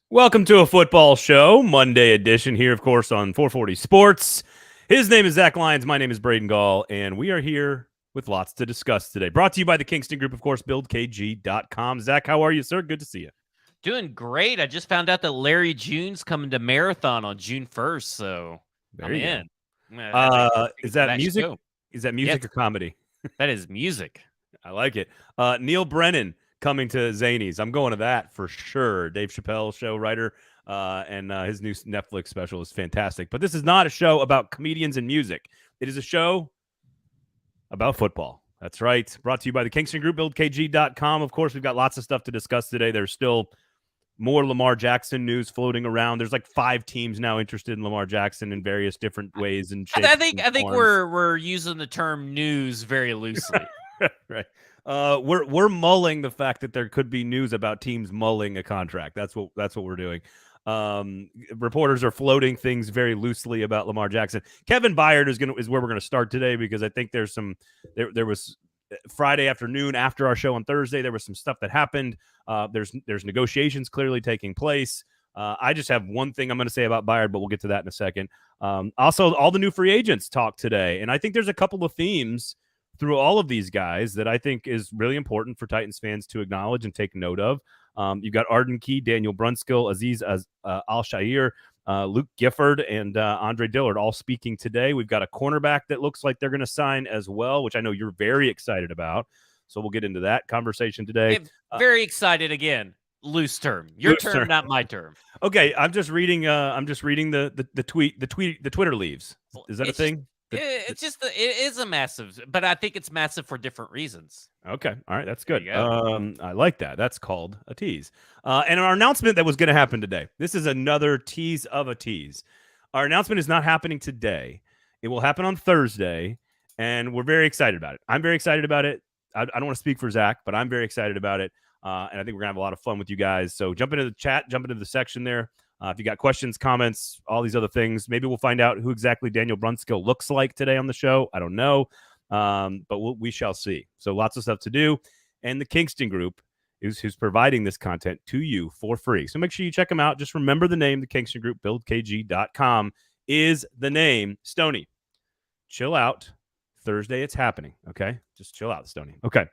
Welcome to a football show, Monday edition here, of course, on 440 Sports. His name is Zach Lyons. My name is Braden Gall, and we are here with lots to discuss today. Brought to you by the Kingston Group, of course, buildkg.com. Zach, how are you, sir? Good to see you. Doing great. I just found out that Larry June's coming to Marathon on June 1st, so There I'm you in. Is that music? Show. Is that music or comedy? That is music. I like it. Neil Brennan coming to Zanies. I'm going to that for sure. Dave Chappelle show writer, and his new Netflix special is fantastic. But this is not a show about comedians and music. It is a show about football. That's right. Brought to you by the Kingston Group, buildkg.com. Of course, we've got lots of stuff to discuss today. There's still more Lamar Jackson news floating around. There's like 5 teams now interested in Lamar Jackson in various different ways and shapes. I think we're using the term news very loosely. Right. We're mulling the fact that there could be news about teams mulling a contract. That's what we're doing. Reporters are floating things very loosely about Lamar Jackson. Kevin Byard is where we're gonna start today, because I think there's there was Friday afternoon after our show on Thursday, there was some stuff that happened. There's negotiations clearly taking place. I just have one thing I'm going to say about Byard, but we'll get to that in a second. Also, all the new free agents talk today, and I think there's a couple of themes through all of these guys that I think is really important for Titans fans to acknowledge and take note of. You've got Arden Key, Daniel Brunskill, Azeez Al-Shaair, Luke Gifford, and Andre Dillar all speaking today. We've got a cornerback that looks like they're going to sign as well, which I know you're very excited about. So we'll get into that conversation today. Very excited again. Loose term. Your term, not my term. Okay, I'm just reading the Twitter leaves. Is that a thing? It is a massive, but I think it's massive for different reasons. Okay. All right. That's good. I like that. That's called a tease. And our announcement that was going to happen today. This is another tease of a tease. Our announcement is not happening today. It will happen on Thursday, and we're very excited about it. I'm very excited about it. I don't want to speak for Zach, but I'm very excited about it. And I think we're going to have a lot of fun with you guys. So jump into the chat, jump into the section there. If you got questions, comments, all these other things, maybe we'll find out who exactly Daniel Brunskill looks like today on the show. I don't know, but we shall see. So lots of stuff to do. And the Kingston Group is who's providing this content to you for free. So make sure you check them out. Just remember the name, the Kingston Group, buildkg.com is the name. Stoney, chill out. Thursday, it's happening, okay? Just chill out, Stoney. Okay.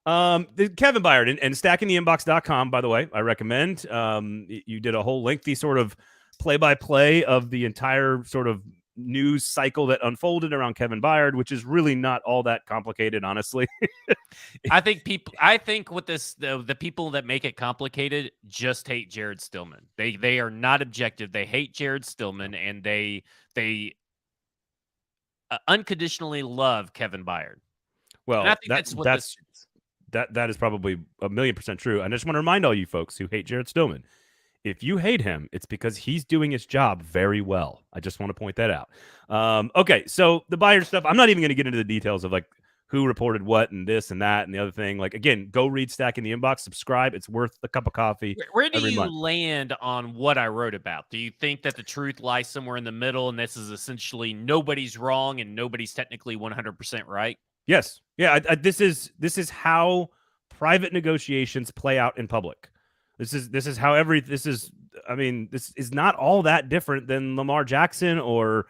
Kevin Byard and stackingtheinbox.com, by the way, I recommend. You did a whole lengthy sort of play-by-play of the entire sort of news cycle that unfolded around Kevin Byard, which is really not all that complicated, honestly. I think with this, the people that make it complicated just hate Jared Stillman. They are not objective. They hate Jared Stillman, and they unconditionally love Kevin Byard. Well, and I think that's what this is. That is probably 1,000,000% true. And I just want to remind all you folks who hate Jared Stillman, if you hate him, it's because he's doing his job very well. I just want to point that out. Okay, so the Byard stuff, I'm not even going to get into the details of like who reported what and this and that and the other thing. Like, again, go read Stack in the Inbox, subscribe. It's worth a cup of coffee. Where do you land on what I wrote about? Do you think that the truth lies somewhere in the middle and this is essentially nobody's wrong and nobody's technically 100% right? Yes. Yeah. This is how private negotiations play out in public. This is how this is not all that different than Lamar Jackson or,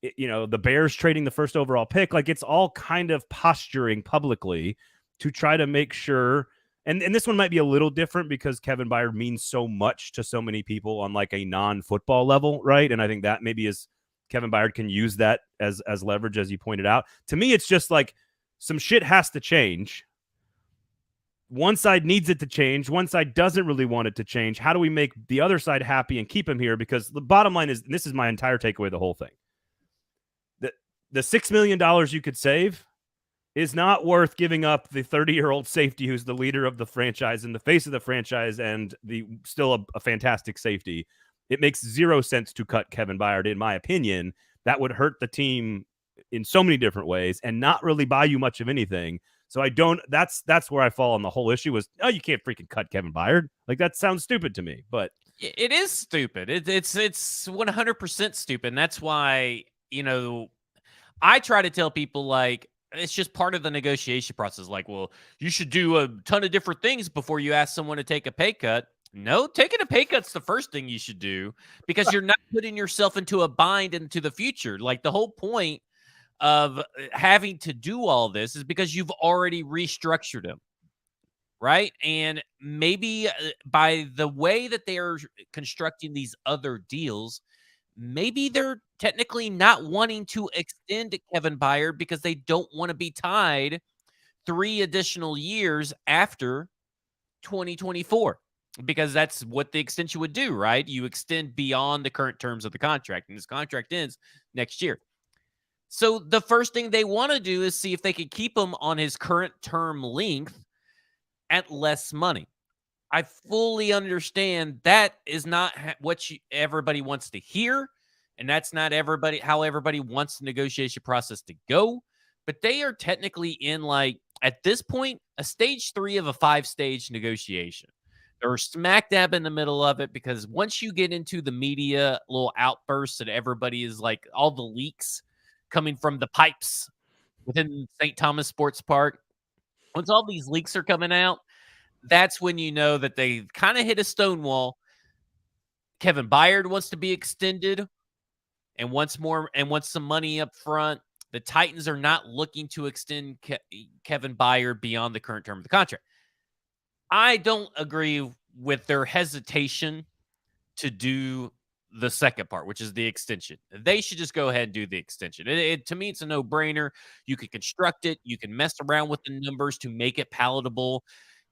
the Bears trading the first overall pick. Like, it's all kind of posturing publicly to try to make sure. And this one might be a little different because Kevin Byard means so much to so many people on like a non-football level. Right. And I think that maybe is Kevin Byard can use that as leverage, as you pointed out. To me, it's just like, some shit has to change. One side needs it to change. One side doesn't really want it to change. How do we make the other side happy and keep him here? Because the bottom line is, and this is my entire takeaway, the whole thing. The $6 million you could save is not worth giving up the 30-year-old safety who's the leader of the franchise and the face of the franchise and still a fantastic safety. It makes zero sense to cut Kevin Byard, in my opinion. That would hurt the team in so many different ways and not really buy you much of anything. So that's where I fall on the whole issue was, you can't freaking cut Kevin Byard. Like, that sounds stupid to me, but it is stupid. It's 100% stupid. And that's why, I try to tell people, like, it's just part of the negotiation process. Like, well, you should do a ton of different things before you ask someone to take a pay cut. No, taking a pay cut's the first thing you should do because you're not putting yourself into a bind into the future. Like the whole point of having to do all this is because you've already restructured him, right? And maybe by the way that they are constructing these other deals, maybe they're technically not wanting to extend Kevin Byard because they don't want to be tied 3 additional years after 2024, because that's what the extension would do, right? You extend beyond the current terms of the contract, and this contract ends next year. So the first thing they want to do is see if they can keep him on his current term length at less money. I fully understand that is not what everybody wants to hear, and that's not how everybody wants the negotiation process to go. But they are technically in, like, at this point, a stage 3 of a 5-stage negotiation. They're smack dab in the middle of it because once you get into the media little outbursts and everybody is like all the leaks coming from the pipes within St. Thomas Sports Park, once all these leaks are coming out, that's when you know that they kind of hit a stone wall. Kevin Byard wants to be extended and wants some money up front. The Titans are not looking to extend Kevin Byard beyond the current term of the contract. I don't agree with their hesitation to do the second part, which is the extension. They should just go ahead and do the extension. To me, it's a no-brainer. You can construct it. You can mess around with the numbers to make it palatable.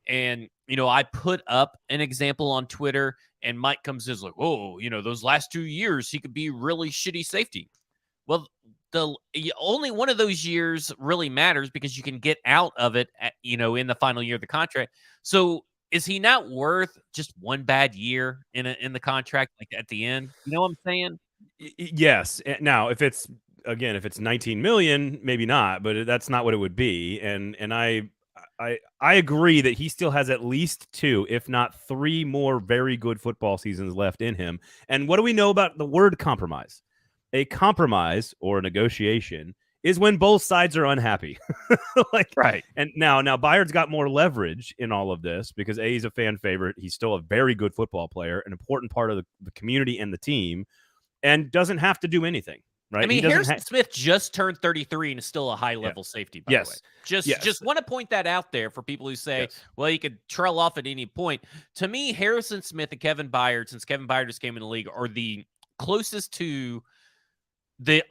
And, I put up an example on Twitter, and Mike comes in like, oh, those last 2 years, he could be really shitty safety. Well, only one of those years really matters because you can get out of it, in the final year of the contract. So is he not worth just one bad year in the contract, like at the end? You know what I'm saying? Yes. Now, if it's 19 million, maybe not, but that's not what it would be. And I agree that he still has at least 2, if not 3 more very good football seasons left in him. And what do we know about the word compromise? A compromise or a negotiation is when both sides are unhappy. Right. And now Byard's got more leverage in all of this because he's a fan favorite. He's still a very good football player, an important part of the community and the team, and doesn't have to do anything. Right. I mean, Harrison Smith just turned 33 and is still a high-level safety, by the way. Just want to point that out there for people who say, well, he could trail off at any point. To me, Harrison Smith and Kevin Byard, since Kevin Byard just came in the league, are the closest to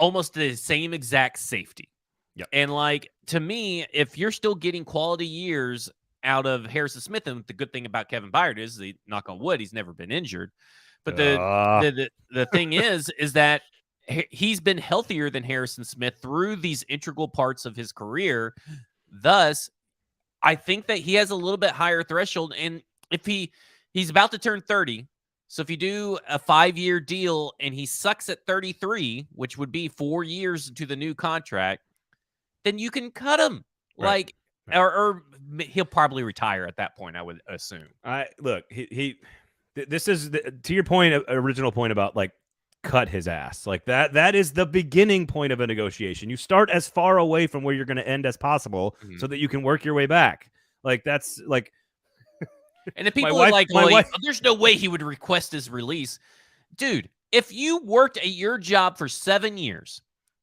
almost the same exact safety. Yep. And, to me, if you're still getting quality years out of Harrison Smith, and the good thing about Kevin Byard is, knock on wood, he's never been injured. But the thing is that he's been healthier than Harrison Smith through these integral parts of his career. Thus, I think that he has a little bit higher threshold. And if he's about to turn 30, so if you do a 5-year deal and he sucks at 33, which would be 4 years to the new contract, then you can cut him. Right. Or he'll probably retire at that point, I would assume. This is to your point, original point about cut his ass. That is the beginning point of a negotiation. You start as far away from where you're going to end as possible so that you can work your way back. That's and the people are like, there's no way he would request his release. Dude, if you worked at your job for 7 years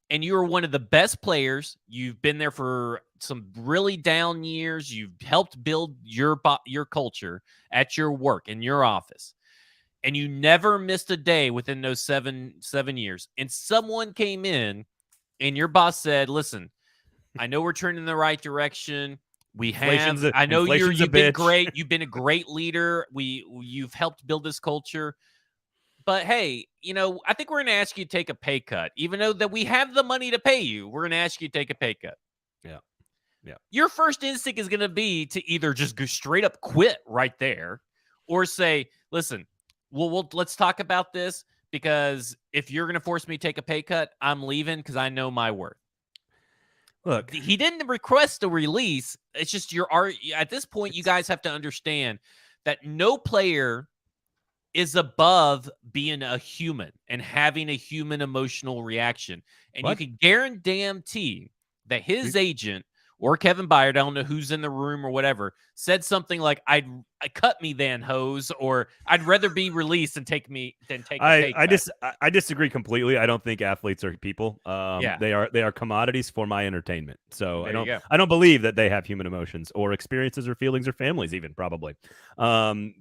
and you were one of the best players, you've been there for some really down years, you've helped build your culture at your work, in your office, and you never missed a day within those seven years, and someone came in and your boss said, listen, I know we're turning in the right direction. I know you've been great. You've been a great leader. You've helped build this culture. But hey, I think we're going to ask you to take a pay cut. Even though that we have the money to pay you, we're going to ask you to take a pay cut. Yeah. Yeah. Your first instinct is going to be to either just go straight up quit right there or say, listen, let's talk about this, because if you're going to force me to take a pay cut, I'm leaving because I know my worth. Look, he didn't request a release. It's just at this point, you guys have to understand that no player is above being a human and having a human emotional reaction. And you can guarantee that his agent or Kevin Byard, I don't know who's in the room or whatever, said something like, I cut me then, hose, or I'd rather be released than take a pay cut. I disagree completely. I don't think athletes are people. Yeah. They are commodities for my entertainment. So There you go. I don't believe that they have human emotions or experiences or feelings or families even, probably.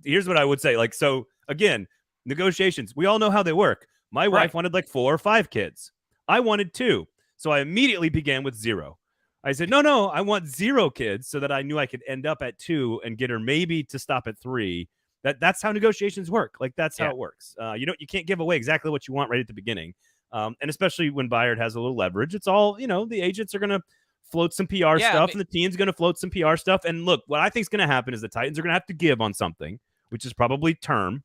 Here's what I would say. Like, so again, negotiations, we all know how they work. My wife wanted like 4 or 5 kids. I wanted 2. So I immediately began with 0. I said, no, I want 0 kids so that I knew I could end up at 2 and get her maybe to stop at 3. That's how negotiations work. Like, that's how it works. You can't give away exactly what you want right at the beginning. And especially when Byard has a little leverage, it's all, the agents are going to float some PR stuff and the team's going to float some PR stuff. And look, what I think is going to happen is the Titans are going to have to give on something, which is probably term.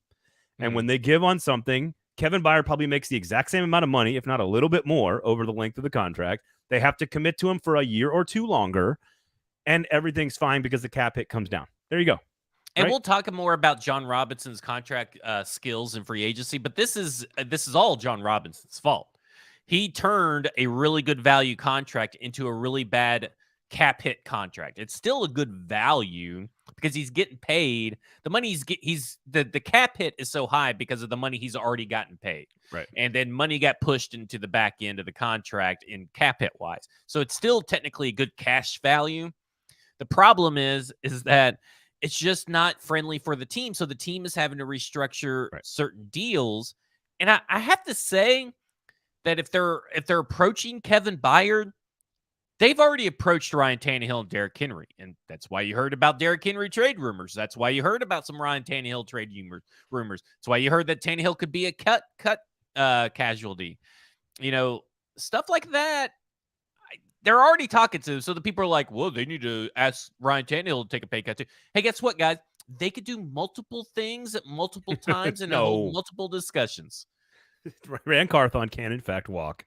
And when they give on something, Kevin Byard probably makes the exact same amount of money, if not a little bit more, over the length of the contract. They have to commit to him for a year or 2 longer, and everything's fine because the cap hit comes down. There you go. And we'll talk more about John Robinson's contract skills and free agency, but this is all John Robinson's fault. He turned a really good value contract into a really bad cap hit contract. It's still a good value because he's getting paid. The money the cap hit is so high because of the money he's already gotten paid. Right. And then money got pushed into the back end of the contract in cap hit wise. So it's still technically a good cash value. The problem is that it's just not friendly for the team. So the team is having to restructure certain deals. And I have to say that if they're approaching Kevin Byard, they've already approached Ryan Tannehill and Derrick Henry. And that's why you heard about Derrick Henry trade rumors. That's why you heard about some Ryan Tannehill trade rumors. That's why you heard that Tannehill could be a cut casualty. Stuff like that. They're already talking to, so the people are like, well, they need to ask Ryan Tannehill to take a pay cut too. Hey, guess what, guys? They could do multiple things at multiple times and hold multiple discussions. Rand Carthon can, in fact, walk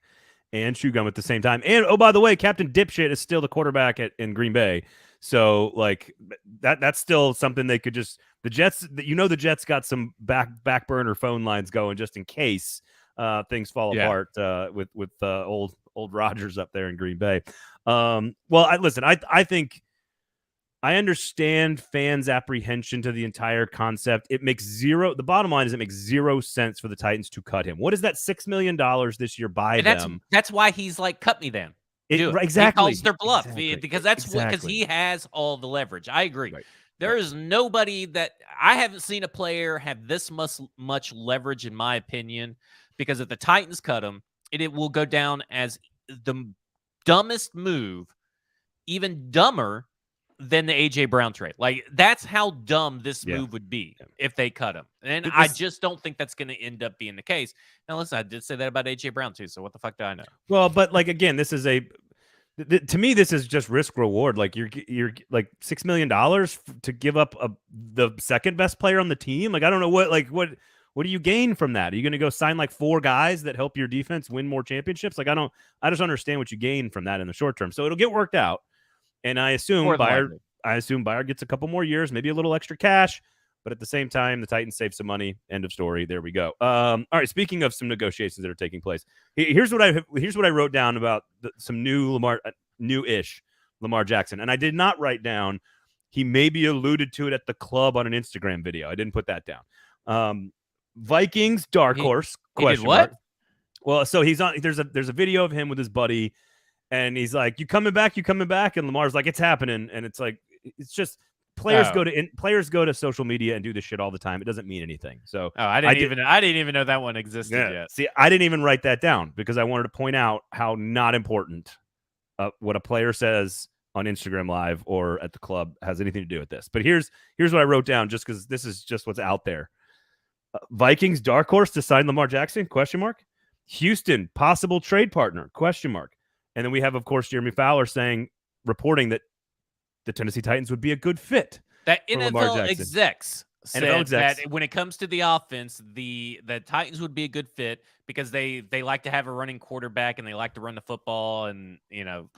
and chew gum at the same time. And, oh, by the way, Captain Dipshit is still the quarterback in Green Bay. So, like, that's still something they could just – the Jets got some back burner phone lines going just in case things fall apart with old Rodgers up there in Green Bay. I think I understand fans' apprehension to the entire concept. The bottom line is it makes 0 sense for the Titans to cut him. What is that $6 million this year by them? That's why he's like, cut me then. Exactly. He calls their bluff because he has all the leverage. I agree. Right. There is nobody that I haven't seen a player have this much leverage, in my opinion, because if the Titans cut him, it will go down as the dumbest move, even dumber than the A.J. Brown trade. Like, that's how dumb this move would be if they cut him. And I just don't think that's going to end up being the case. Now, listen, I did say that about A.J. Brown, too, so what the fuck do I know? Well, but, like, again, this is to me, this is just risk reward. Like, you're like $6 million to give up the second best player on the team. Like, I don't know what do you gain from that? Are you going to go sign like 4 guys that help your defense win more championships? Like, I just understand what you gain from that in the short term. So it'll get worked out. And I assume Byard gets a couple more years, maybe a little extra cash, but at the same time, the Titans save some money. End of story. There we go. All right. Speaking of some negotiations that are taking place, here's what I wrote down about some new-ish Lamar Jackson. And I did not write down, he maybe alluded to it at the club on an Instagram video. I didn't put that down. Vikings dark horse question mark. Well, so he's on. There's a video of him with his buddy, and he's like, "You coming back? You coming back?" And Lamar's like, "It's happening." And it's like, it's just players go to social media and do this shit all the time. It doesn't mean anything. So I didn't even know that one existed yet. See, I didn't even write that down because I wanted to point out how not important what a player says on Instagram Live or at the club has anything to do with this. But here's what I wrote down, just because this is just what's out there. Vikings dark horse to sign Lamar Jackson? Question mark. Houston possible trade partner? Question mark. And then we have, of course, Jeremy Fowler reporting that the Tennessee Titans would be a good fit. That NFL execs said that when it comes to the offense, the Titans would be a good fit because they like to have a running quarterback and they like to run the football and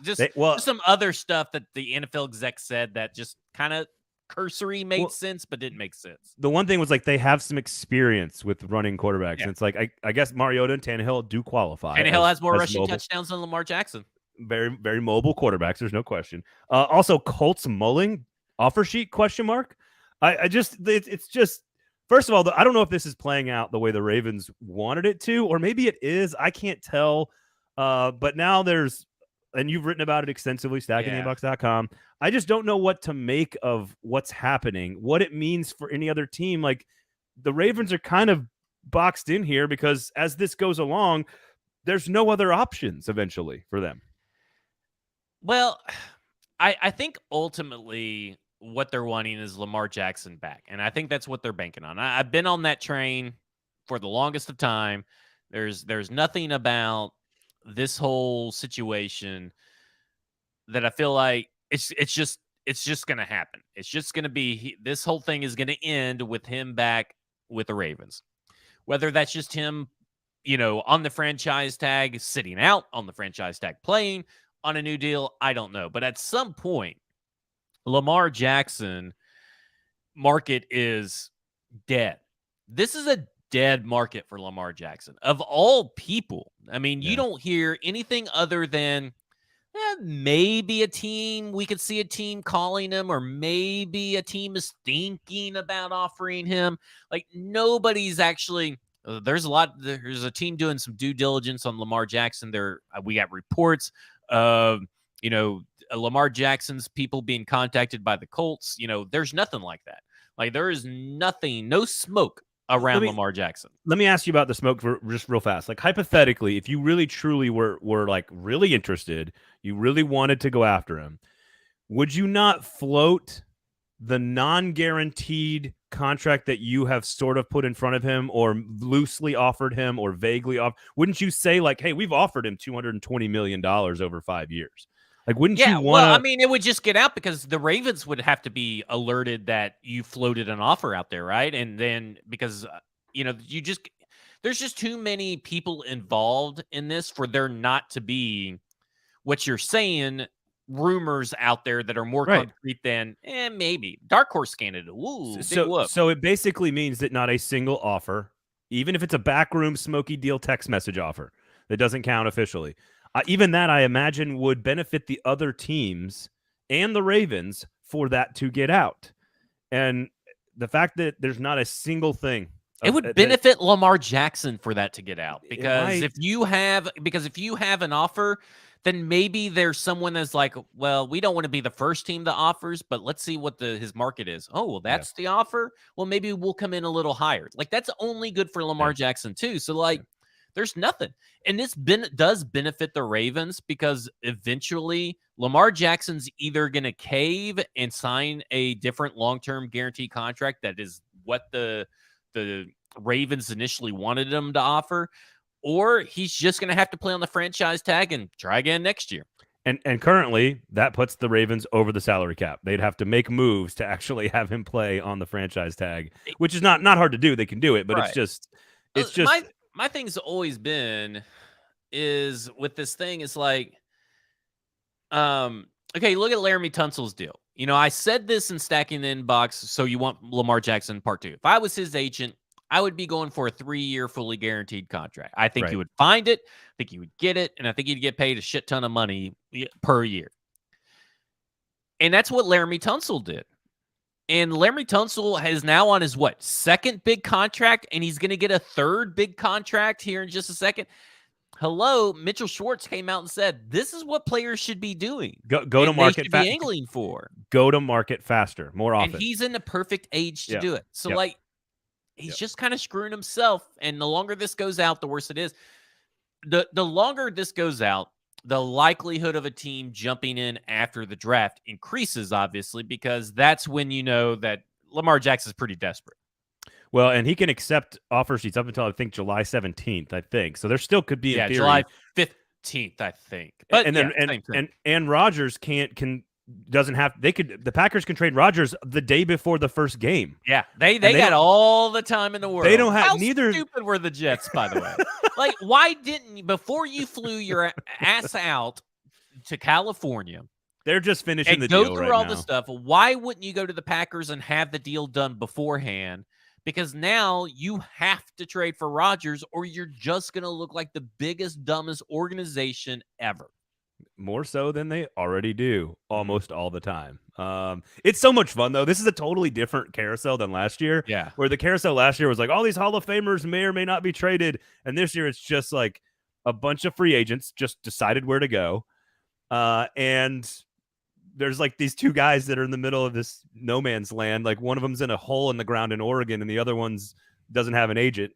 just some other stuff that the NFL execs said that just kind of cursory made sense, but didn't make sense. The one thing was like they have some experience with running quarterbacks. And it's like I guess Mariota and Tannehill do qualify. Tannehill has more rushing touchdowns than Lamar Jackson. Very, very mobile quarterbacks. There's no question. Also, Colts mulling offer sheet question mark. I just it's just first of all, I don't know if this is playing out the way the Ravens wanted it to, or maybe it is. I can't tell. But now and you've written about it extensively, stackingtheinbox.com. I just don't know what to make of what's happening, what it means for any other team. Like the Ravens are kind of boxed in here because as this goes along, there's no other options eventually for them. Well, I think ultimately what they're wanting is Lamar Jackson back. And I think that's what they're banking on. I've been on that train for the longest of time. There's nothing about this whole situation that I feel like it's just going to happen. It's just going to be this whole thing is going to end with him back with the Ravens. Whether that's just him, on the franchise tag, sitting out on the franchise tag, playing on a new deal, I don't know. But at some point, Lamar Jackson market is dead. This is a dead market for Lamar Jackson. Of all people, I mean, you don't hear anything other than maybe a team, we could see a team calling him, or maybe a team is thinking about offering him. Like nobody's actually, there's a team doing some due diligence on Lamar Jackson. We got reports of, Lamar Jackson's people being contacted by the Colts. There's nothing like that. Like there is nothing, no smoke around Lamar Jackson. Let me ask you about the smoke for just real fast. Like hypothetically, if you really truly were like really interested, you really wanted to go after him, would you not float the non-guaranteed contract that you have sort of put in front of him or loosely offered him or vaguely off? Wouldn't you say like, hey, we've offered him $220 million over 5 years? Like, wouldn't you want to? Well, I mean, it would just get out because the Ravens would have to be alerted that you floated an offer out there, right? And then because, there's just too many people involved in this for there not to be what you're saying, rumors out there that are more concrete than maybe dark horse candidate. Ooh, so it basically means that not a single offer, even if it's a backroom smoky deal text message offer that doesn't count officially. Even that, I imagine, would benefit the other teams and the Ravens for that to get out. And the fact that there's not a single thing. It would benefit Lamar Jackson for that to get out. Because if you have an offer, then maybe there's someone that's like, well, we don't want to be the first team that offers, but let's see what his market is. Oh, well, that's the offer. Well, maybe we'll come in a little higher. Like that's only good for Lamar Jackson too. So like, there's nothing. And this does benefit the Ravens because eventually Lamar Jackson's either going to cave and sign a different long-term guaranteed contract that is what the Ravens initially wanted him to offer, or he's just going to have to play on the franchise tag and try again next year. And currently, that puts the Ravens over the salary cap. They'd have to make moves to actually have him play on the franchise tag, which is not hard to do. They can do it, but it's just my thing's always been is with this thing is like, okay, look at Laramie Tunsil's deal. I said this in Stacking the Inbox, so you want Lamar Jackson part 2. If I was his agent, I would be going for a 3-year fully guaranteed contract. I think he would find it. I think he would get it. And I think he'd get paid a shit ton of money per year. And that's what Laramie Tunsil did. And Laramie Tunsil is now on his, second big contract, and he's going to get a third big contract here in just a second. Hello, Mitchell Schwartz came out and said, this is what players should be doing. Go to market faster. Angling for. Go to market faster, more often. And he's in the perfect age to do it. So, he's just kind of screwing himself. And the longer this goes out, the worse it is. The longer this goes out, the likelihood of a team jumping in after the draft increases, obviously, because that's when you know that Lamar Jackson's pretty desperate. Well, and he can accept offer sheets up until, I think, July 17th, I think. So there still could be, in theory, July 15th, I think. But and Rodgers doesn't have, the Packers can trade Rodgers the day before the first game. Yeah, they got all the time in the world. They don't have How neither. Stupid were the Jets, by the way. Like, why didn't you, before you flew your ass out to California, they're just finishing the deal deal right now. Go through all the stuff. Why wouldn't you go to the Packers and have the deal done beforehand? Because now you have to trade for Rodgers, or you're just going to look like the biggest, dumbest organization ever. More so than they already do almost all the time. It's so much fun, though. This is a totally different carousel than last year, Yeah. where the carousel last year was like all these Hall of Famers may or may not be traded. And this year it's just like a bunch of free agents just decided where to go. And there's like these two guys that are in the middle of this no man's land. Like one of them's in a hole in the ground in Oregon and the other one's doesn't have an agent.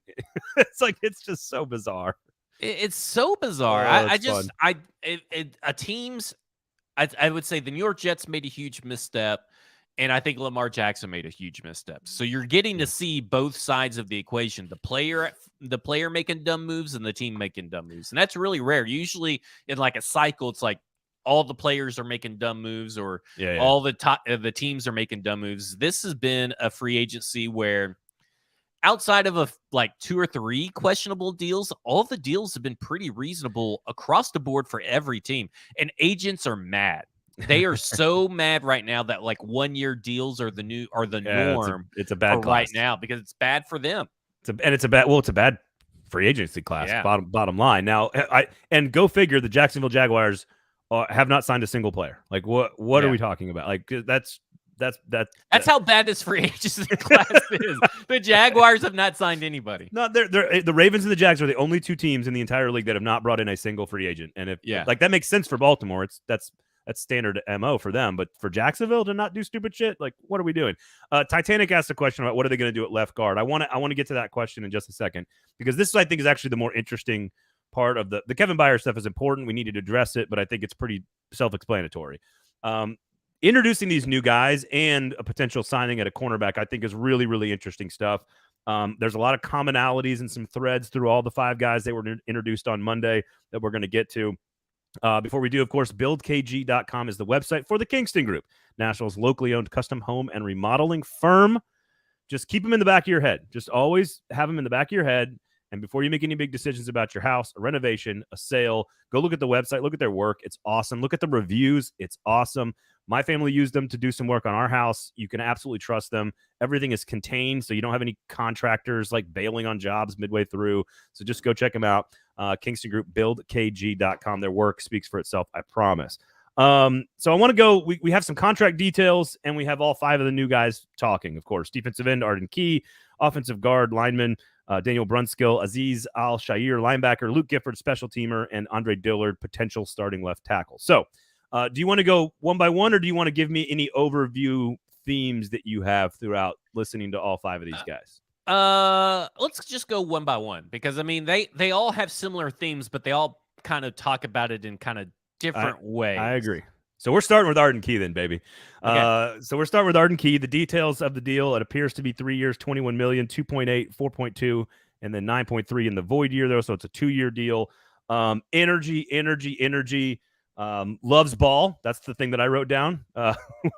It's just so bizarre. It's so bizarre. I would say the New York Jets made a huge misstep, and I think Lamar Jackson made a huge misstep. So you're getting to see both sides of the equation: the player making dumb moves and the team making dumb moves, and that's really rare. Usually, in like a cycle, it's like all the players are making dumb moves, or all the teams are making dumb moves. This has been a free agency where, outside of like 2 or 3 questionable deals, all the deals have been pretty reasonable across the board for every team. And agents are mad. They are so mad right now that like 1-year deals are the norm. It's a bad class right now because it's bad for them. It's a bad free agency class. Yeah. Bottom line. Now, and go figure, the Jacksonville Jaguars have not signed a single player. Like what are we talking about? Like that's how bad this free agency class is. The Jaguars have not signed anybody. No, the Ravens and the Jags are the only 2 teams in the entire league that have not brought in a single free agent. And if like that makes sense for Baltimore, that's standard MO for them. But for Jacksonville to not do stupid shit, like what are we doing? Titanic asked a question about what are they going to do at left guard. I want to get to that question in just a second, because this I think is actually the more interesting part of the Kevin Byard stuff. Is important. We needed to address it, but I think it's pretty self-explanatory. Introducing these new guys and a potential signing at a cornerback, I think, is really, really interesting stuff. There's a lot of commonalities and some threads through all the 5 guys that were introduced on Monday that we're going to get to. Before we do, of course, buildkg.com is the website for the Kingston Group, Nashville's locally owned custom home and remodeling firm. Just keep them in the back of your head. Just always have them in the back of your head. And before you make any big decisions about your house, a renovation, a sale, go look at the website, look at their work. It's awesome. Look at the reviews. It's awesome. My family used them to do some work on our house. You can absolutely trust them. Everything is contained, so you don't have any contractors like bailing on jobs midway through. So just go check them out. Kingston Group, buildkg.com. Their work speaks for itself, I promise. So I want to go. We have some contract details, and we have all 5 of the new guys talking, of course. Defensive end, Arden Key. Offensive guard, lineman, Daniel Brunskill. Azeez, Al-Shaair, linebacker. Luke Gifford, special teamer. And Andre Dillar, potential starting left tackle. So do you want to go one by one, or do you want to give me any overview themes that you have throughout listening to all 5 of these guys? Let's just go one by one, because I mean they all have similar themes, but they all kind of talk about it in kind of different ways. I agree. So we're starting with Arden Key then, baby. Okay. So we're starting with Arden Key. The details of the deal: it appears to be 3 years, $21 million, 2.8, 4.2, and then 9.3 in the void year, though. So it's a 2-year deal. Energy. Loves ball. That's the thing that I wrote down.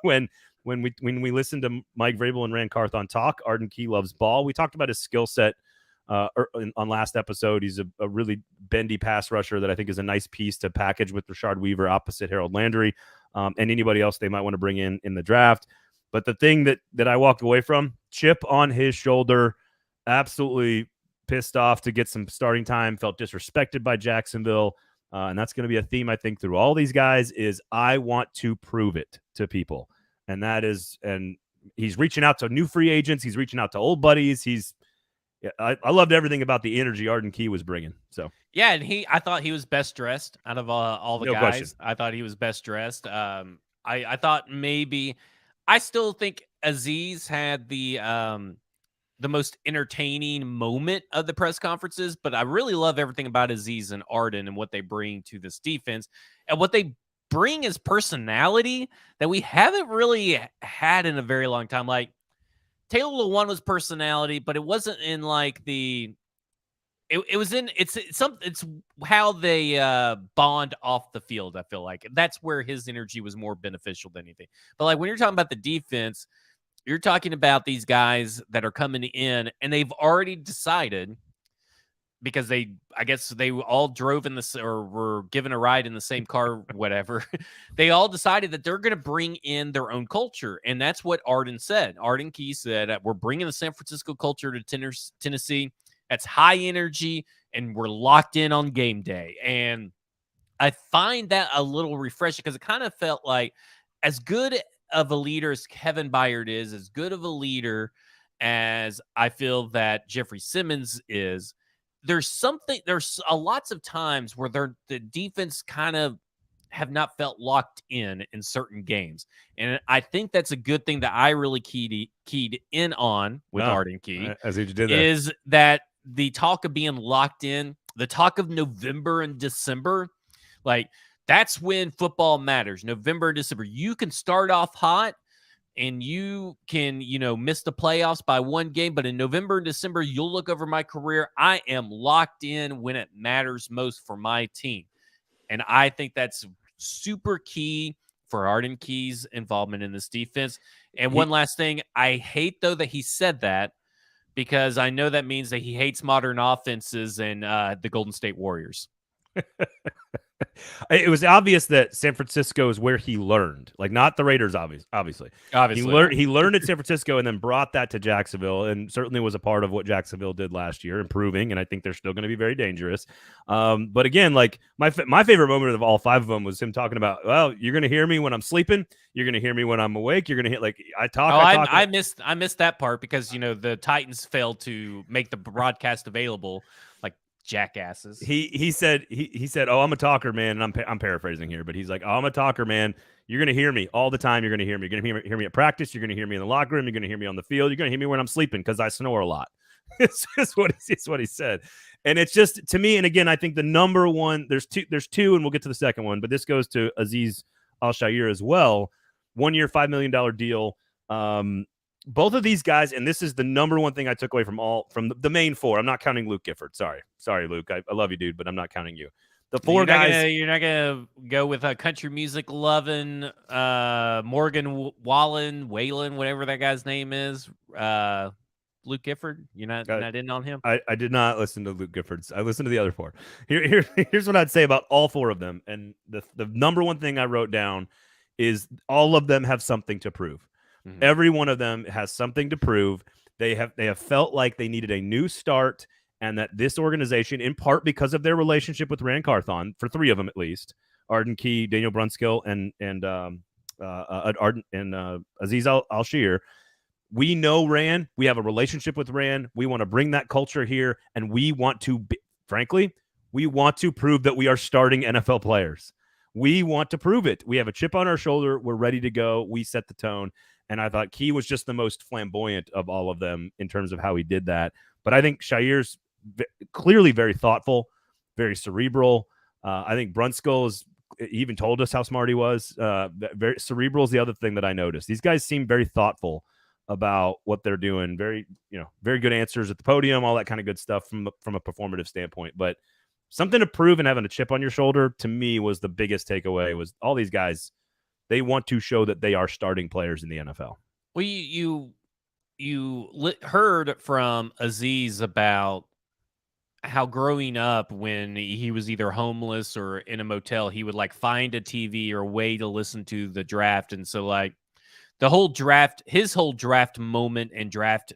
When we listened to Mike Vrabel and Rand Carthon talk, Arden Key loves ball. We talked about his skill set on last episode. He's a really bendy pass rusher that I think is a nice piece to package with Rashard Weaver opposite Harold Landry, and anybody else they might want to bring in the draft. But the thing that I walked away from, chip on his shoulder, absolutely pissed off to get some starting time, felt disrespected by Jacksonville. And that's going to be a theme, I think, through all these guys is I want to prove it to people. And that is, and he's reaching out to new free agents. He's reaching out to old buddies. I loved everything about the energy Arden Key was bringing. So yeah, and I thought he was best dressed out of all the guys. Question. I thought he was best dressed. I thought maybe, I still think Azeez had the most entertaining moment of the press conferences, but I really love everything about Azeez and Arden and what they bring to this defense, and what they bring is personality that we haven't really had in a very long time. Like Taylor Lewan was personality, but it wasn't in like it's how they bond off the field. I feel like that's where his energy was more beneficial than anything. But like when you're talking about the defense, you're talking about these guys that are coming in and they've already decided, because I guess they all drove in this or were given a ride in the same car, whatever. They all decided that they're going to bring in their own culture. And that's what Arden said. Arden Key said, we're bringing the San Francisco culture to Tennessee. That's high energy, and we're locked in on game day. And I find that a little refreshing because it kind of felt like as good of a leader as Kevin Byard is, as good of a leader as I feel that Jeffrey Simmons is, there's lots of times where the defense kind of have not felt locked in certain games. And I think that's a good thing that I really keyed in on with Arden Key. As you did is that the talk of being locked in, the talk of November and December, like that's when football matters. November and December. You can start off hot and you can, miss the playoffs by one game, but in November and December, you'll look over my career. I am locked in when it matters most for my team. And I think that's super key for Arden Key's involvement in this defense. And one last thing, I hate, though, that he said that because I know that means that he hates modern offenses and the Golden State Warriors. It was obvious that San Francisco is where he learned, like not the Raiders, obviously. He learned at San Francisco and then brought that to Jacksonville, and certainly was a part of what Jacksonville did last year, improving. And I think they're still going to be very dangerous. But again, like my favorite moment of all five of them was him talking about, well, you're going to hear me when I'm sleeping, you're going to hear me when I'm awake, you're going to hit like I talk. I missed that part because the Titans failed to make the broadcast available. Jackasses. He said, oh, I'm a talker, man. And I'm paraphrasing here, but he's like, oh, I'm a talker, man. You're going to hear me all the time. You're going to hear me. You're going to hear me at practice. You're going to hear me in the locker room. You're going to hear me on the field. You're going to hear me when I'm sleeping because I snore a lot. It's what he said. And it's just, to me, and again, I think the number one, there's two, and we'll get to the second one, but this goes to Azeez Al-Shaair as well. 1 year, $5 million deal. Both of these guys, and this is the number one thing I took away from the main four. I'm not counting Luke Gifford. Sorry, Luke. I love you, dude, but I'm not counting you. The four guys. You're not gonna go with a country music loving Morgan Whalen, whatever that guy's name is. Luke Gifford. You're not in on him. I did not listen to Luke Gifford's. I listened to the other four. Here's what I'd say about all four of them. And the number one thing I wrote down is all of them have something to prove. Mm-hmm. Every one of them has something to prove. They have felt like they needed a new start, and that this organization, in part because of their relationship with Ran Carthon, for three of them at least, Arden Key, Daniel Brunskill, and Azeez Al-Shaair. We know Ran. We have a relationship with Ran. We want to bring that culture here, and we want to, frankly, prove that we are starting NFL players. We want to prove it. We have a chip on our shoulder. We're ready to go. We set the tone. And I thought Key was just the most flamboyant of all of them in terms of how he did that. But I think Shaair's clearly very thoughtful, very cerebral. I think Brunskill he even told us how smart he was. Very cerebral is the other thing that I noticed. These guys seem very thoughtful about what they're doing. Very good answers at the podium, all that kind of good stuff from a performative standpoint. But something to prove and having a chip on your shoulder, to me, was the biggest takeaway. Was all these guys, they want to show that they are starting players in the NFL. Well, you heard from Azeez about how growing up, when he was either homeless or in a motel, he would find a TV or a way to listen to the draft. And so the whole draft, his whole draft moment and draft,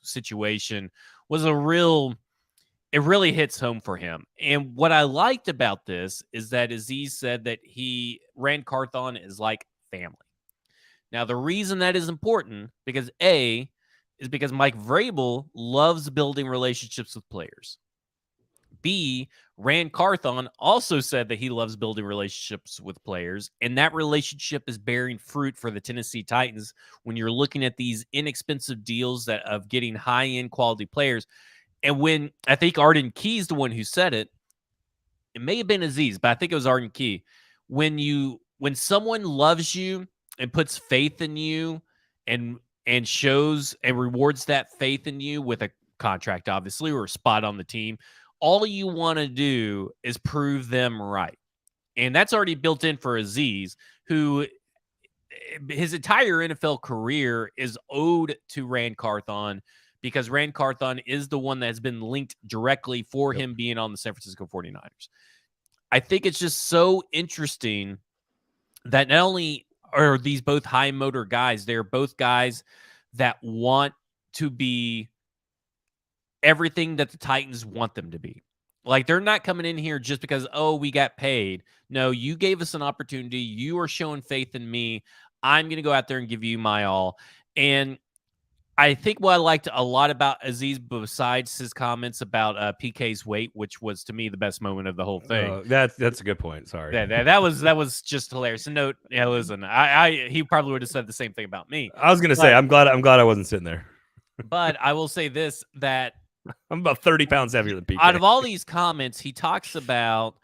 situation was it really hits home for him. And what I liked about this is that Azeez said that Ran Carthon is like family. Now, the reason that is important because Mike Vrabel loves building relationships with players. B, Ran Carthon also said that he loves building relationships with players, and that relationship is bearing fruit for the Tennessee Titans when you're looking at these inexpensive deals of getting high-end quality players. And when I think Arden Key is the one who said it, it may have been Azeez, but I think it was Arden Key. When someone loves you and puts faith in you and shows and rewards that faith in you with a contract, obviously, or a spot on the team, all you want to do is prove them right. And that's already built in for Azeez, who his entire NFL career is owed to Ran Carthon, because Ran Carthon is the one that has been linked directly for him being on the San Francisco 49ers. I think it's just so interesting that not only are these both high motor guys, they're both guys that want to be everything that the Titans want them to be. Like, they're not coming in here just because, oh, we got paid. No, you gave us an opportunity. You are showing faith in me. I'm going to go out there and give you my all. And I think what I liked a lot about Azeez, besides his comments about PK's weight, which was to me the best moment of the whole thing. That's a good point. Sorry. That was just hilarious. And note, yeah, listen, he probably would have said the same thing about me. I was gonna say I'm glad I wasn't sitting there. But I will say this, that I'm about 30 pounds heavier than PK. out of all these comments, he talks about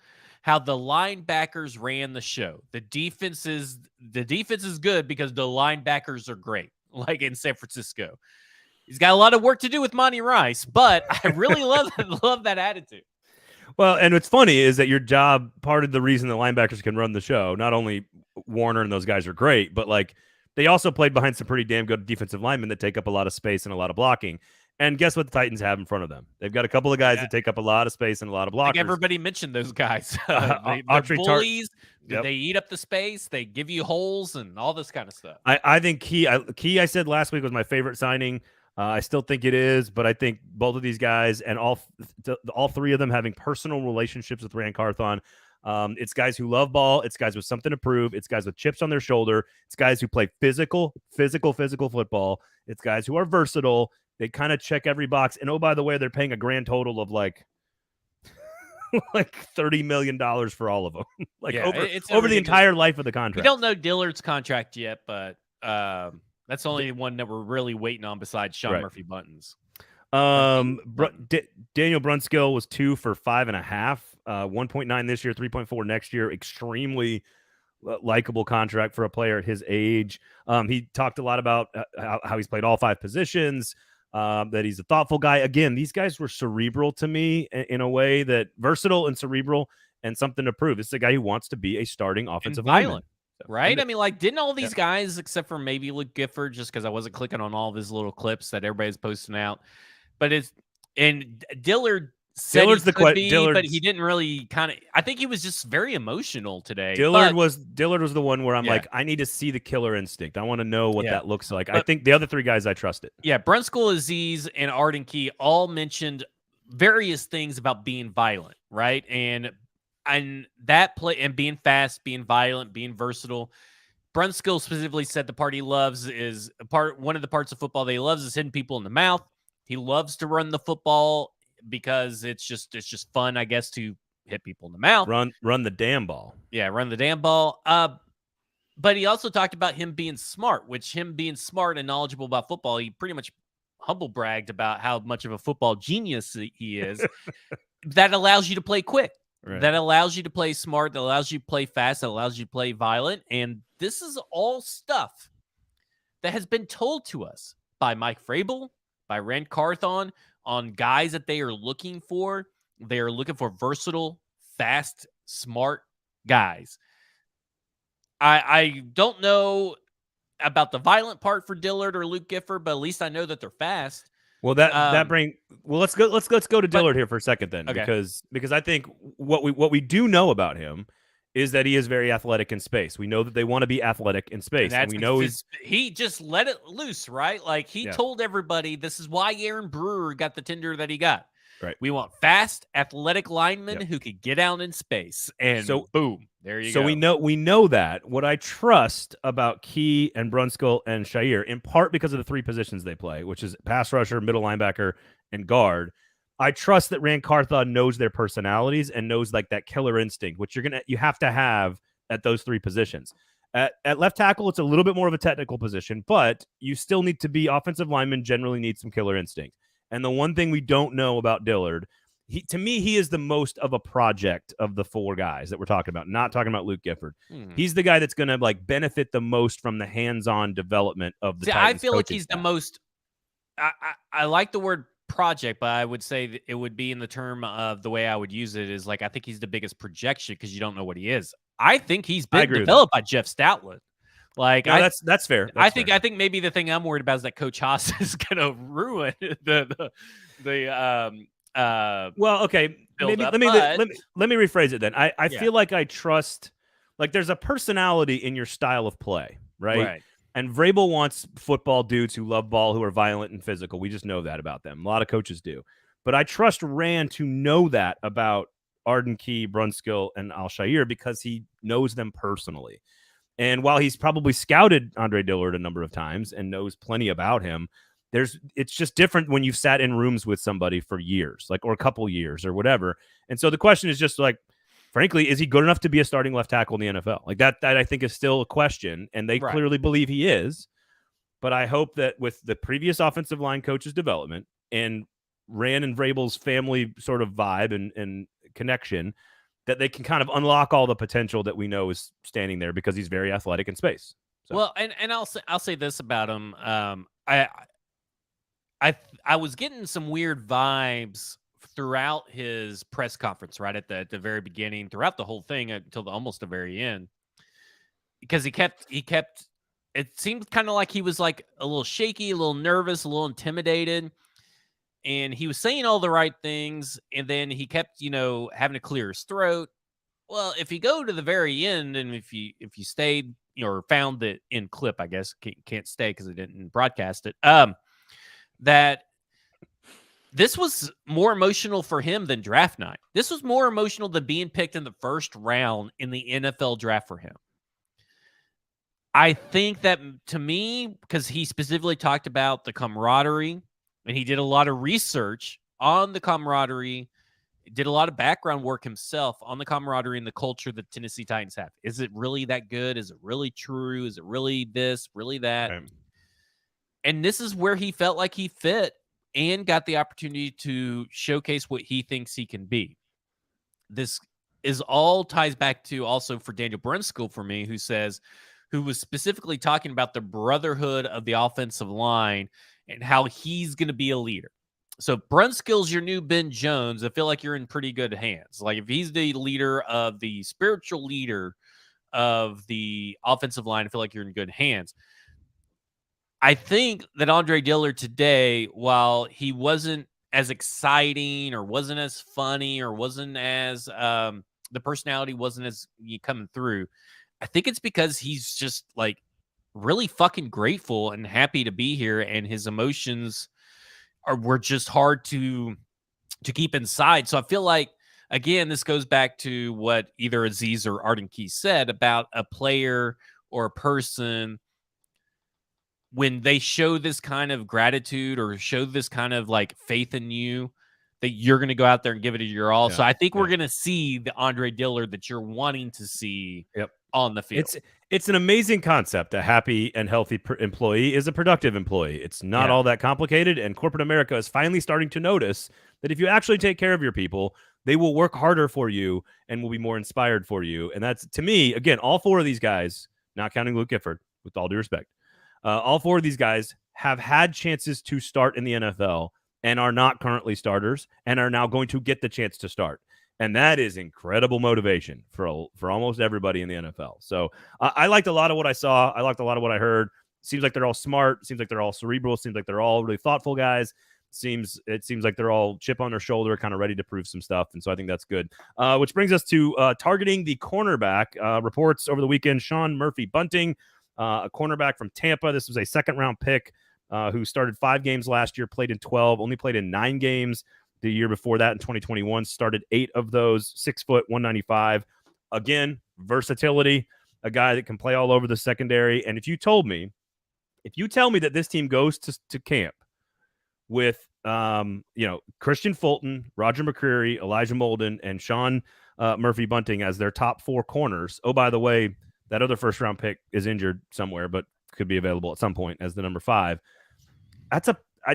how the linebackers ran the show. The defense is good because the linebackers are great, like in San Francisco. He's got a lot of work to do with Monty Rice, but I really love that attitude. Well, and what's funny is that your job, part of the reason the linebackers can run the show, not only Warner and those guys are great, but like they also played behind some pretty damn good defensive linemen that take up a lot of space and a lot of blocking. And guess what the Titans have in front of them? They've got a couple of guys that take up a lot of space and a lot of blockers. Like everybody mentioned those guys. They're bullies. Yep. They eat up the space. They give you holes and all this kind of stuff. I think Key, I said last week was my favorite signing. I still think it is, but I think both of these guys and all three of them having personal relationships with Ran Carthon. It's guys who love ball. It's guys with something to prove. It's guys with chips on their shoulder. It's guys who play physical football. It's guys who are versatile. They kind of check every box. And oh, by the way, they're paying a grand total of like $30 million for all of them. Over the entire life of the contract. We don't know Dillard's contract yet, but that's the only one that we're really waiting on besides Sean Murphy-Bunting's. Daniel Brunskill was 2 for 5.5, 1.9 this year, 3.4 next year. Extremely likable contract for a player at his age. He talked a lot about how he's played all 5 positions, that he's a thoughtful guy. Again, these guys were cerebral to me in a way that versatile and cerebral and something to prove. This is a guy who wants to be a starting offensive lineman. Right? I mean, like, didn't all these guys, except for maybe Luke Gifford, just because I wasn't clicking on all of his little clips that everybody's posting out, but Dillard said Dillard's he could be, but he didn't really I think he was just very emotional today. Dillard was the one where I'm like, I need to see the killer instinct. I want to know what that looks like. I think the other 3 guys I trusted. Yeah, Brunskill, Azeez, and Arden Key all mentioned various things about being violent, right? And that play and being fast, being violent, being versatile. Brunskill specifically said the part he loves is one of the parts of football that he loves is hitting people in the mouth. He loves to run the football because it's just fun, I guess, to hit people in the mouth. Run the damn ball. Yeah, run the damn ball. But he also talked about him being smart, him being smart and knowledgeable about football. He pretty much humble bragged about how much of a football genius he is. That allows you to play quick. Right. That allows you to play smart, that allows you to play fast, that allows you to play violent. And this is all stuff that has been told to us by Mike Vrabel, by Ran Carthon, on guys that they are looking for. They are looking for versatile, fast, smart guys. I don't know about the violent part for Dillard or Luke Gifford, but at least I know that they're fast. Well, let's go to Dillard here for a second then, because I think what we do know about him is that he is very athletic in space. We know that they want to be athletic in space, and we know he just let it loose, right? Like he told everybody this is why Aaron Brewer got the tender that he got. Right. We want fast, athletic linemen who could get out in space, and boom, there you go. So we know that. What I trust about Key and Brunskill and Al-Shaair, in part because of the 3 positions they play, which is pass rusher, middle linebacker, and guard. I trust that Ran Carthon knows their personalities and knows like that killer instinct, which you have to have at those 3 positions. At left tackle, it's a little bit more of a technical position, but you still need to be offensive linemen. Generally, need some killer instinct. And the one thing we don't know about Dillard, to me, he is the most of a project of the 4 guys that we're talking about, not talking about Luke Gifford. Mm-hmm. He's the guy that's going to like benefit the most from the hands-on development of the Titans. I feel like he's the most I like the word project, but I would say that it would be in the term of the way I would use it is like, I think he's the biggest projection because you don't know what he is. I think he's been developed by Jeff Stoutland. Like, no, that's fair. I think maybe the thing I'm worried about is that Coach Haas is going to ruin the well, okay. Maybe let me rephrase it then. I feel like I trust, like there's a personality in your style of play, right? And Vrabel wants football dudes who love ball, who are violent and physical. We just know that about them. A lot of coaches do. But I trust Rand to know that about Arden Key, Brunskill, and Al-Shaair because he knows them personally. And while he's probably scouted Andre Dillard a number of times and knows plenty about him, it's just different when you've sat in rooms with somebody for years, like, or a couple years or whatever. And so the question is just like, frankly, is he good enough to be a starting left tackle in the NFL? Like that I think is still a question, and they clearly believe he is. But I hope that with the previous offensive line coach's development and Rand and Vrabel's family sort of vibe and connection, that they can kind of unlock all the potential that we know is standing there because he's very athletic in space. So. Well, and I'll say this about him. I was getting some weird vibes throughout his press conference, right at the very beginning, throughout the whole thing until almost the very end, because he kept. It seemed kind of like he was like a little shaky, a little nervous, a little intimidated. And he was saying all the right things, and then he kept, having to clear his throat. Well, if you go to the very end, and if you stayed, or found the end clip, I guess can't stay because I didn't broadcast it. That this was more emotional for him than draft night. This was more emotional than being picked in the first round in the NFL draft for him. I think that, to me, because he specifically talked about the camaraderie. And he did a lot of research on the camaraderie, did a lot of background work himself on the camaraderie and the culture that Tennessee Titans have. Is it really that good? Is it really true? Is it really this, really that? Right. And this is where he felt like he fit and got the opportunity to showcase what he thinks he can be. This is all ties back to also for Daniel Brunskill for me, who was specifically talking about the brotherhood of the offensive line and how he's going to be a leader. So Brunskill's your new Ben Jones. I feel like you're in pretty good hands. Like if he's the leader of the spiritual leader of the offensive line, I feel like you're in good hands. I think that Andre Dillard today, while he wasn't as exciting or wasn't as funny or wasn't as the personality wasn't as coming through, I think it's because he's just like really fucking grateful and happy to be here, and his emotions were just hard to keep inside. So I feel like, again, this goes back to what either Azeez or Arden Key said about a player or a person when they show this kind of gratitude or show this kind of like faith in you, that you're going to go out there and give it your all. Yeah, so I think we're going to see the Andre Dillard that you're wanting to see on the field. It's an amazing concept. A happy and healthy employee is a productive employee. It's not all that complicated, and corporate America is finally starting to notice that if you actually take care of your people, they will work harder for you and will be more inspired for you. And that's, to me, again, all four of these guys, not counting Luke Gifford, with all due respect, all four of these guys have had chances to start in the NFL and are not currently starters and are now going to get the chance to start. And that is incredible motivation for almost everybody in the NFL. So I liked a lot of what I saw. I liked a lot of what I heard. Seems like they're all smart. Seems like they're all cerebral. Seems like they're all really thoughtful guys. It seems like they're all chip on their shoulder, kind of ready to prove some stuff. And so I think that's good. Which brings us to targeting the cornerback. Reports over the weekend, Sean Murphy-Bunting, a cornerback from Tampa. This was a second-round pick who started 5 games last year, played in 12, only played in 9 games the year before that in 2021, started 8 of those, 6 foot, 195. Again, versatility, a guy that can play all over the secondary. And if you tell me that this team goes to camp with, Christian Fulton, Roger McCreary, Elijah Molden, and Sean Murphy-Bunting as their top 4 corners. Oh, by the way, that other first-round pick is injured somewhere, but could be available at some point as the number 5.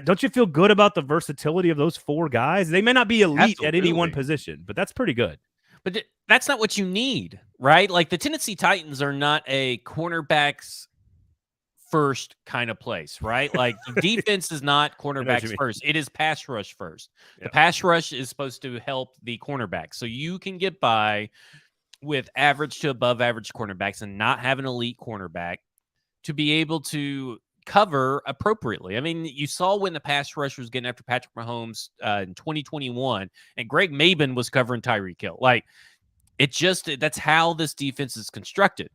Don't you feel good about the versatility of those 4 guys? They may not be elite at any one position, but that's pretty good. But that's not what you need, right? Like the Tennessee Titans are not a cornerbacks first kind of place, right? Like the defense is not cornerbacks first. It is pass rush first. Yep. The pass rush is supposed to help the cornerback. So you can get by with average to above average cornerbacks and not have an elite cornerback to be able to cover appropriately. I mean, you saw when the pass rush was getting after Patrick Mahomes in 2021, and Greg Maben was covering Tyreek Hill. Like, that's how this defense is constructed.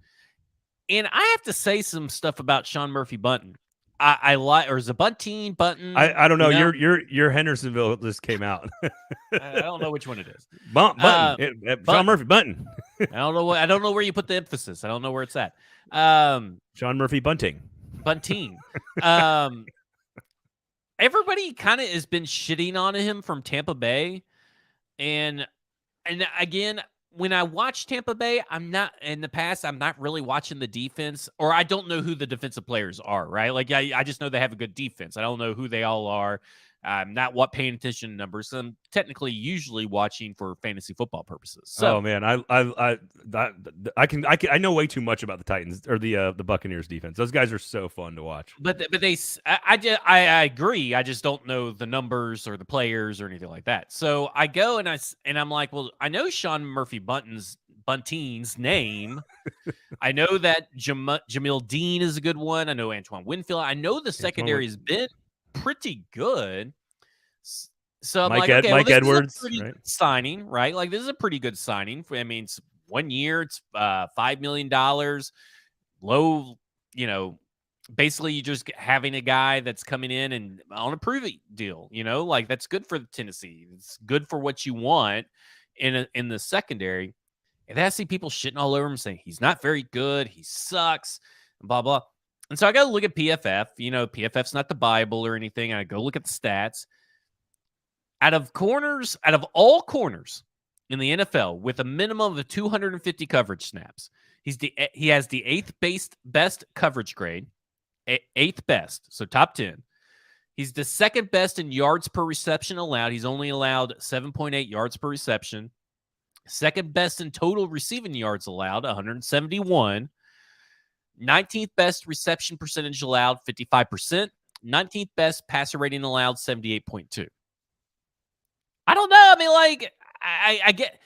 And I have to say some stuff about Sean Murphy-Bunting. I like, or is it Bunting, Button? I don't know. You know? Your Hendersonville list came out. I don't know which one it is. Button. Sean Button. Murphy-Bunting. I don't know where you put the emphasis. I don't know where it's at. Sean Murphy-Bunting. Bunting. Everybody kind of has been shitting on him from Tampa Bay, and again, when I watch Tampa Bay, I'm not really watching the defense, or I don't know who the defensive players are, right? Like, I just know they have a good defense. I don't know who they all are. I'm not paying attention to numbers. I'm technically usually watching for fantasy football purposes. So, oh man, I know way too much about the Titans or the Buccaneers defense. Those guys are so fun to watch. But I agree. I just don't know the numbers or the players or anything like that. So I go and I'm like, well, I know Sean Murphy-Bunting's name. I know that Jamil Dean is a good one. I know Antoine Winfield. I know the secondary has been pretty good. So I'm like, okay, Mike Edwards, is a pretty right? good signing, right? Like, this is a pretty good signing. I mean, it's 1 year, it's $5 million, low, basically you just having a guy that's coming in and on a prove-it deal, like that's good for Tennessee. It's good for what you want in the secondary. And then I see people shitting all over him saying he's not very good, he sucks, blah, blah. And so I got to look at PFF. PFF's not the Bible or anything. I go look at the stats. Out of all corners in the NFL with a minimum of 250 coverage snaps, he has the eighth best coverage grade, eighth best, so top 10. He's the second best in yards per reception allowed. He's only allowed 7.8 yards per reception. Second best in total receiving yards allowed, 171. 19th best reception percentage allowed, 55%. 19th best passer rating allowed, 78.2. I don't know. I mean, like, I get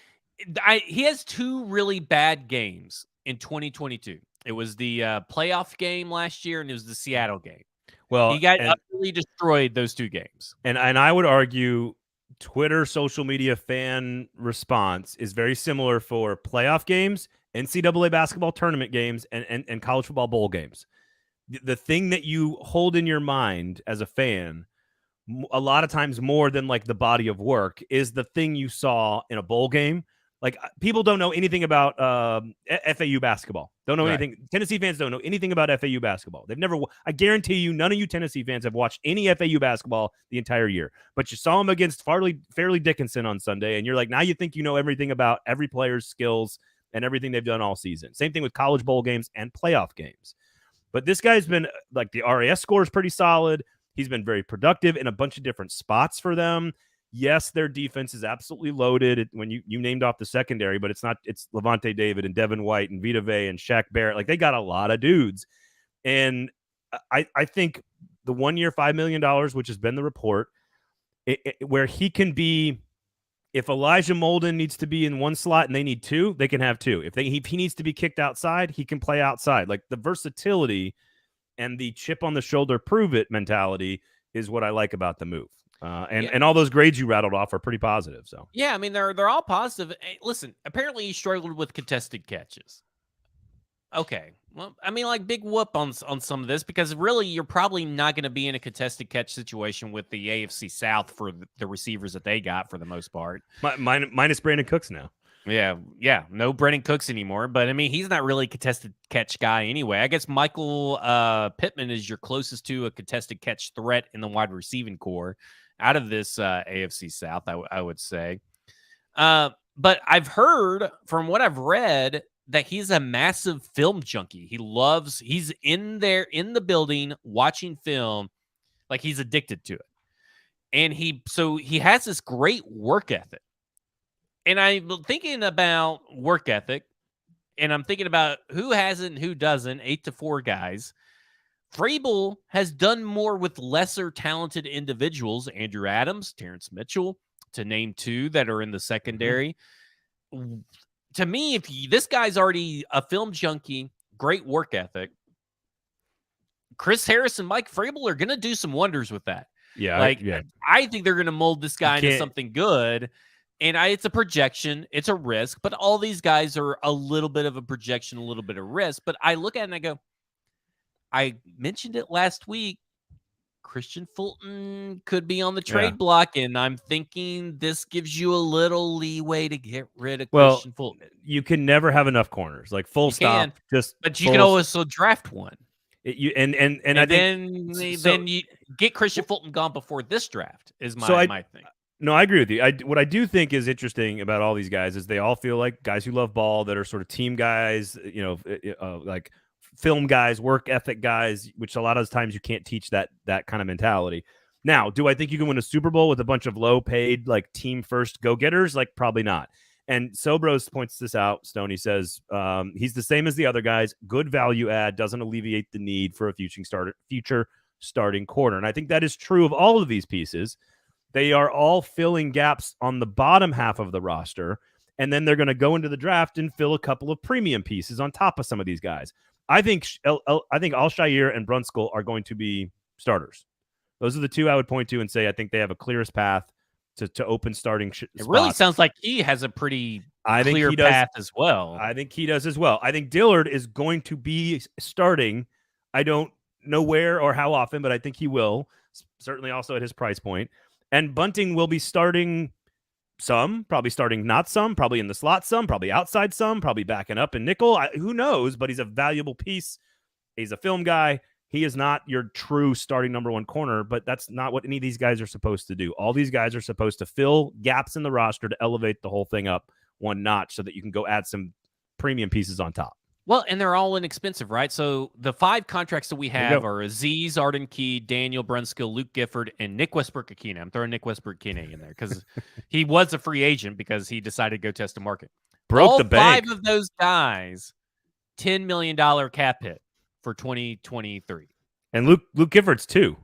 he has two really bad games in 2022. It was the playoff game last year, and it was the Seattle game. Well, he got utterly destroyed those two games. And I would argue Twitter social media fan response is very similar for playoff games, NCAA basketball tournament games, and college football bowl games. The thing that you hold in your mind as a fan, a lot of times more than like the body of work, is the thing you saw in a bowl game. Like, people don't know anything about FAU basketball. Don't know anything. Tennessee fans don't know anything about FAU basketball. They've never. I guarantee you, none of you Tennessee fans have watched any FAU basketball the entire year. But you saw them against Fairleigh Dickinson on Sunday, and you're like, now you think you know everything about every player's skills and everything they've done all season. Same thing with college bowl games and playoff games. But this guy's been, like, the RAS score is pretty solid. He's been very productive in a bunch of different spots for them. Yes, their defense is absolutely loaded. When you named off the secondary, but it's Levante David and Devin White and Vita Vea and Shaq Barrett. Like, they got a lot of dudes. And I think the 1 year, $5 million, which has been the report, where he can be, if Elijah Molden needs to be in one slot and they need two, they can have two. If he needs to be kicked outside, he can play outside. Like, the versatility and the chip on the shoulder, prove it mentality is what I like about the move. And all those grades you rattled off are pretty positive. So yeah, I mean, they're all positive. Hey, listen, apparently he struggled with contested catches. Okay, well, I mean, like, big whoop on some of this, because really you're probably not going to be in a contested catch situation with the AFC South for the receivers that they got for the most part. Minus Brandon Cooks now. Yeah, no Brandon Cooks anymore. But I mean, he's not really a contested catch guy anyway. I guess Michael Pittman is your closest to a contested catch threat in the wide receiving core out of this AFC South, I would say. But I've heard from what I've read that he's a massive film junkie. He's in there in the building watching film, like he's addicted to it. And he has this great work ethic. And I'm thinking about work ethic, and I'm thinking about who hasn't and who doesn't, 8-4 guys. Vrabel has done more with lesser talented individuals, Andrew Adams, Terrence Mitchell, to name two that are in the secondary. Mm-hmm. To me, this guy's already a film junkie, great work ethic, Chris Harris and Mike Vrabel are going to do some wonders with that. Yeah. I think they're going to mold this guy into something good. And it's a projection. It's a risk. But all these guys are a little bit of a projection, a little bit of risk. But I look at it and I go, I mentioned it last week. Christian Fulton could be on the trade block, and I'm thinking this gives you a little leeway to get rid of Christian Fulton. You can never have enough corners, like full stop. But you can also draft one. And I think then you get Christian Fulton gone before this draft is my thing. No, I agree with you. What I do think is interesting about all these guys is they all feel like guys who love ball, that are sort of team guys, like film guys, work ethic guys, which a lot of times you can't teach that kind of mentality. Now, do I think you can win a Super Bowl with a bunch of low paid, like team first go-getters? Like, probably not. And Sobros points this out. Stoney says he's the same as the other guys. Good value add, doesn't alleviate the need for a future starting corner. And I think that is true of all of these pieces. They are all filling gaps on the bottom half of the roster, and then they're going to go into the draft and fill a couple of premium pieces on top of some of these guys. I think Al-Shaair and Brunskill are going to be starters. Those are the two I would point to and say I think they have a clearest path to open starting spots. It really sounds like he has a pretty clear path as well. I think he does as well. I think Dillar is going to be starting. I don't know where or how often, but I think he will, certainly also at his price point. And Bunting will be starting some, probably starting not some, probably in the slot some, probably outside some, probably backing up in nickel. Who knows? But he's a valuable piece. He's a film guy. He is not your true starting number one corner, but that's not what any of these guys are supposed to do. All these guys are supposed to fill gaps in the roster to elevate the whole thing up one notch so that you can go add some premium pieces on top. Well, and they're all inexpensive, right? So the 5 contracts that we have are Azeez, Arden Key, Daniel Brunskill, Luke Gifford, and Nick Westbrook-Ikhine. I'm throwing Nick Westbrook-Ikhine in there because he was a free agent because he decided to go test the market. Broke the bank. 5 of those guys, $10 million cap hit for 2023. And Luke Gifford's 2.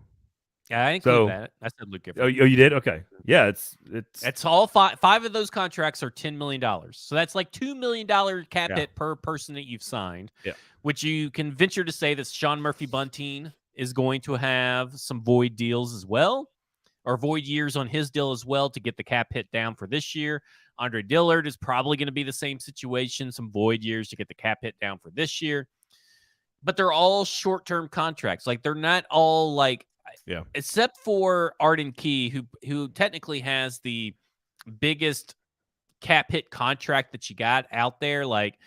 Yeah, I include that. I said Luke Gifford. Oh, you did? Okay. Yeah, it's all 5 of those contracts are $10 million. So that's like $2 million cap hit per person that you've signed. Yeah. Which you can venture to say that Sean Murphy-Bunting is going to have some void deals as well, or void years on his deal as well to get the cap hit down for this year. Andre Dillard is probably going to be the same situation, some void years to get the cap hit down for this year. But they're all short-term contracts. Like, they're not all like, except for Arden Key, who technically has the biggest cap hit contract that you got out there. Like,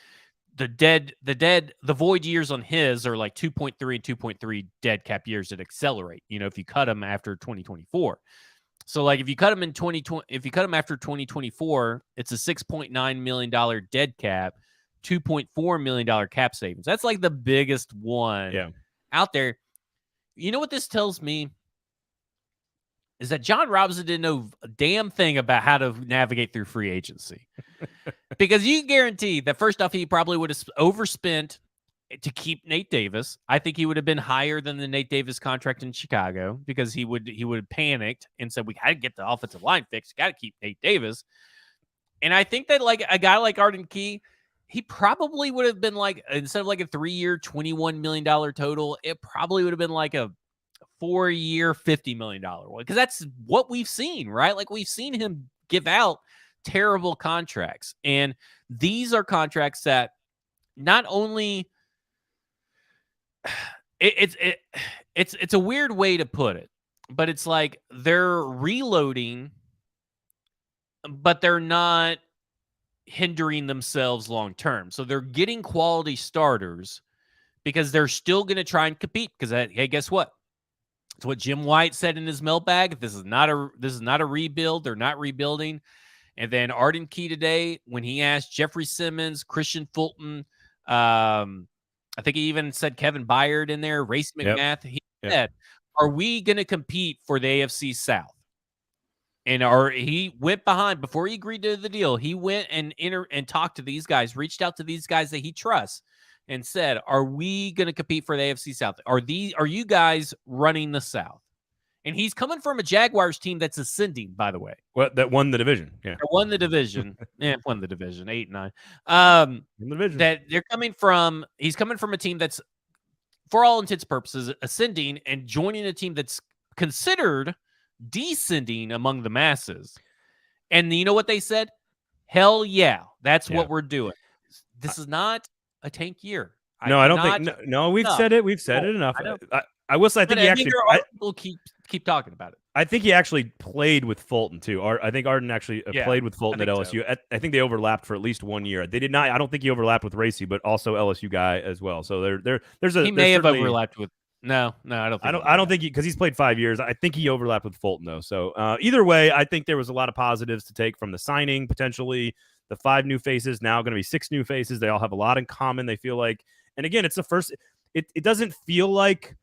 the void years on his are like 2.3 and 2.3 dead cap years that accelerate, if you cut them after 2024. So like if you cut them in 2020, if you cut them after 2024, it's a $6.9 million dead cap, $2.4 million cap savings. That's like the biggest one out there. You know what this tells me? Is that John Robinson didn't know a damn thing about how to navigate through free agency. Because you guarantee that first off, he probably would have overspent to keep Nate Davis. I think he would have been higher than the Nate Davis contract in Chicago because he would have panicked and said, we got to get the offensive line fixed. Got to keep Nate Davis. And I think that like a guy like Arden Key, he probably would have been like, instead of like a 3-year, $21 million total, it probably would have been like a 4-year, $50 million one. Because that's what we've seen, right? Like we've seen him give out terrible contracts. And these are contracts that not only it's a weird way to put it, but it's like they're reloading, but they're not hindering themselves long term. So they're getting quality starters because they're still going to try and compete. Because hey, guess what? It's what Jim White said in his mailbag. This is not a rebuild. They're not rebuilding. And then Arden Key today, when he asked Jeffrey Simmons, Christian Fulton, I think he even said Kevin Byard in there, Race McMath. He said, are we going to compete for the AFC South? And he went behind, before he agreed to the deal, he went and talked to these guys, reached out to these guys that he trusts and said, are we going to compete for the AFC South? Are you guys running the South? And he's coming from a Jaguars team that's ascending, by the way. What, that won the division? Yeah, won the division. Won the division, 8-9. In the division. That he's coming from a team that's, for all intents and purposes, ascending and joining a team that's considered descending among the masses. And you know what they said? Hell yeah, that's what we're doing. This is not a tank year. No, I don't think. No, we've said it. We've said it enough. I will say, I think he actually. People keep talking about it. I think he actually played with Fulton too. I think Arden actually played with Fulton at LSU. So. I think they overlapped for at least 1 year. They did not. I don't think he overlapped with Racy, but also LSU guy as well. So there's a. He may have overlapped with. No, I don't think. I don't think because he's played 5 years. I think he overlapped with Fulton though. So either way, I think there was a lot of positives to take from the signing. Potentially the 5 new faces, now going to be 6 new faces. They all have a lot in common. They feel like, and again, it's the first. It doesn't feel like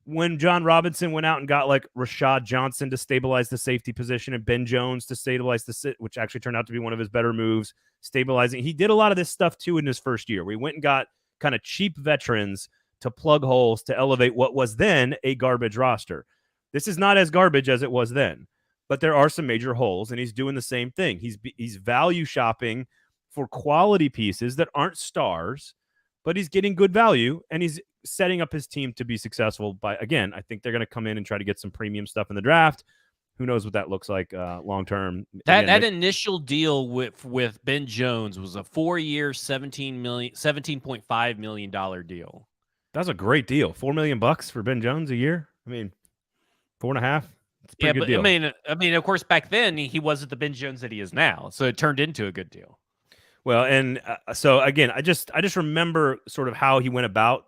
when John Robinson went out and got like Rashad Johnson to stabilize the safety position and Ben Jones to stabilize which actually turned out to be one of his better moves, stabilizing. He did a lot of this stuff too in his first year. We went and got kind of cheap veterans to plug holes to elevate what was then a garbage roster. This is not as garbage as it was then, but there are some major holes, and he's doing the same thing. He's value shopping for quality pieces that aren't stars, but he's getting good value, and he's setting up his team to be successful by, again, I think they're going to come in and try to get some premium stuff in the draft. Who knows what that looks like long term. That initial deal with Ben Jones was a 4-year, $17.5 million deal. That's a great deal. $4 million for Ben Jones a year. I mean, 4.5. It's a pretty good deal. I mean, of course, back then he wasn't the Ben Jones that he is now, so it turned into a good deal. Well, and so again, I just remember sort of how he went about.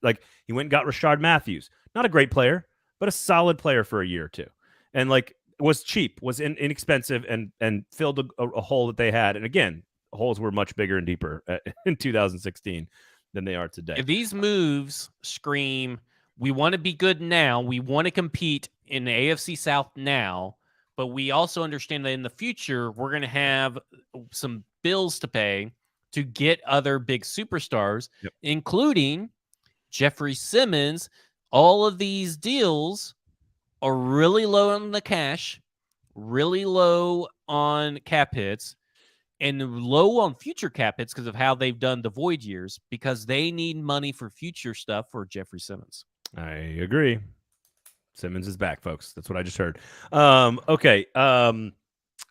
Like he went and got Rashard Matthews, not a great player, but a solid player for a year or two, and like was cheap, was inexpensive, and filled a hole that they had. And again, holes were much bigger and deeper in 2016 than they are today. If these moves scream, we want to be good now, we want to compete in the AFC South now, but we also understand that in the future we're going to have some bills to pay to get other big superstars, including Jeffrey Simmons. All of these deals are really low on the cash, really low on cap hits, and low on future cap hits because of how they've done the void years, because they need money for future stuff for Jeffrey Simmons. I agree. Simmons is back, folks. That's what I just heard. Okay.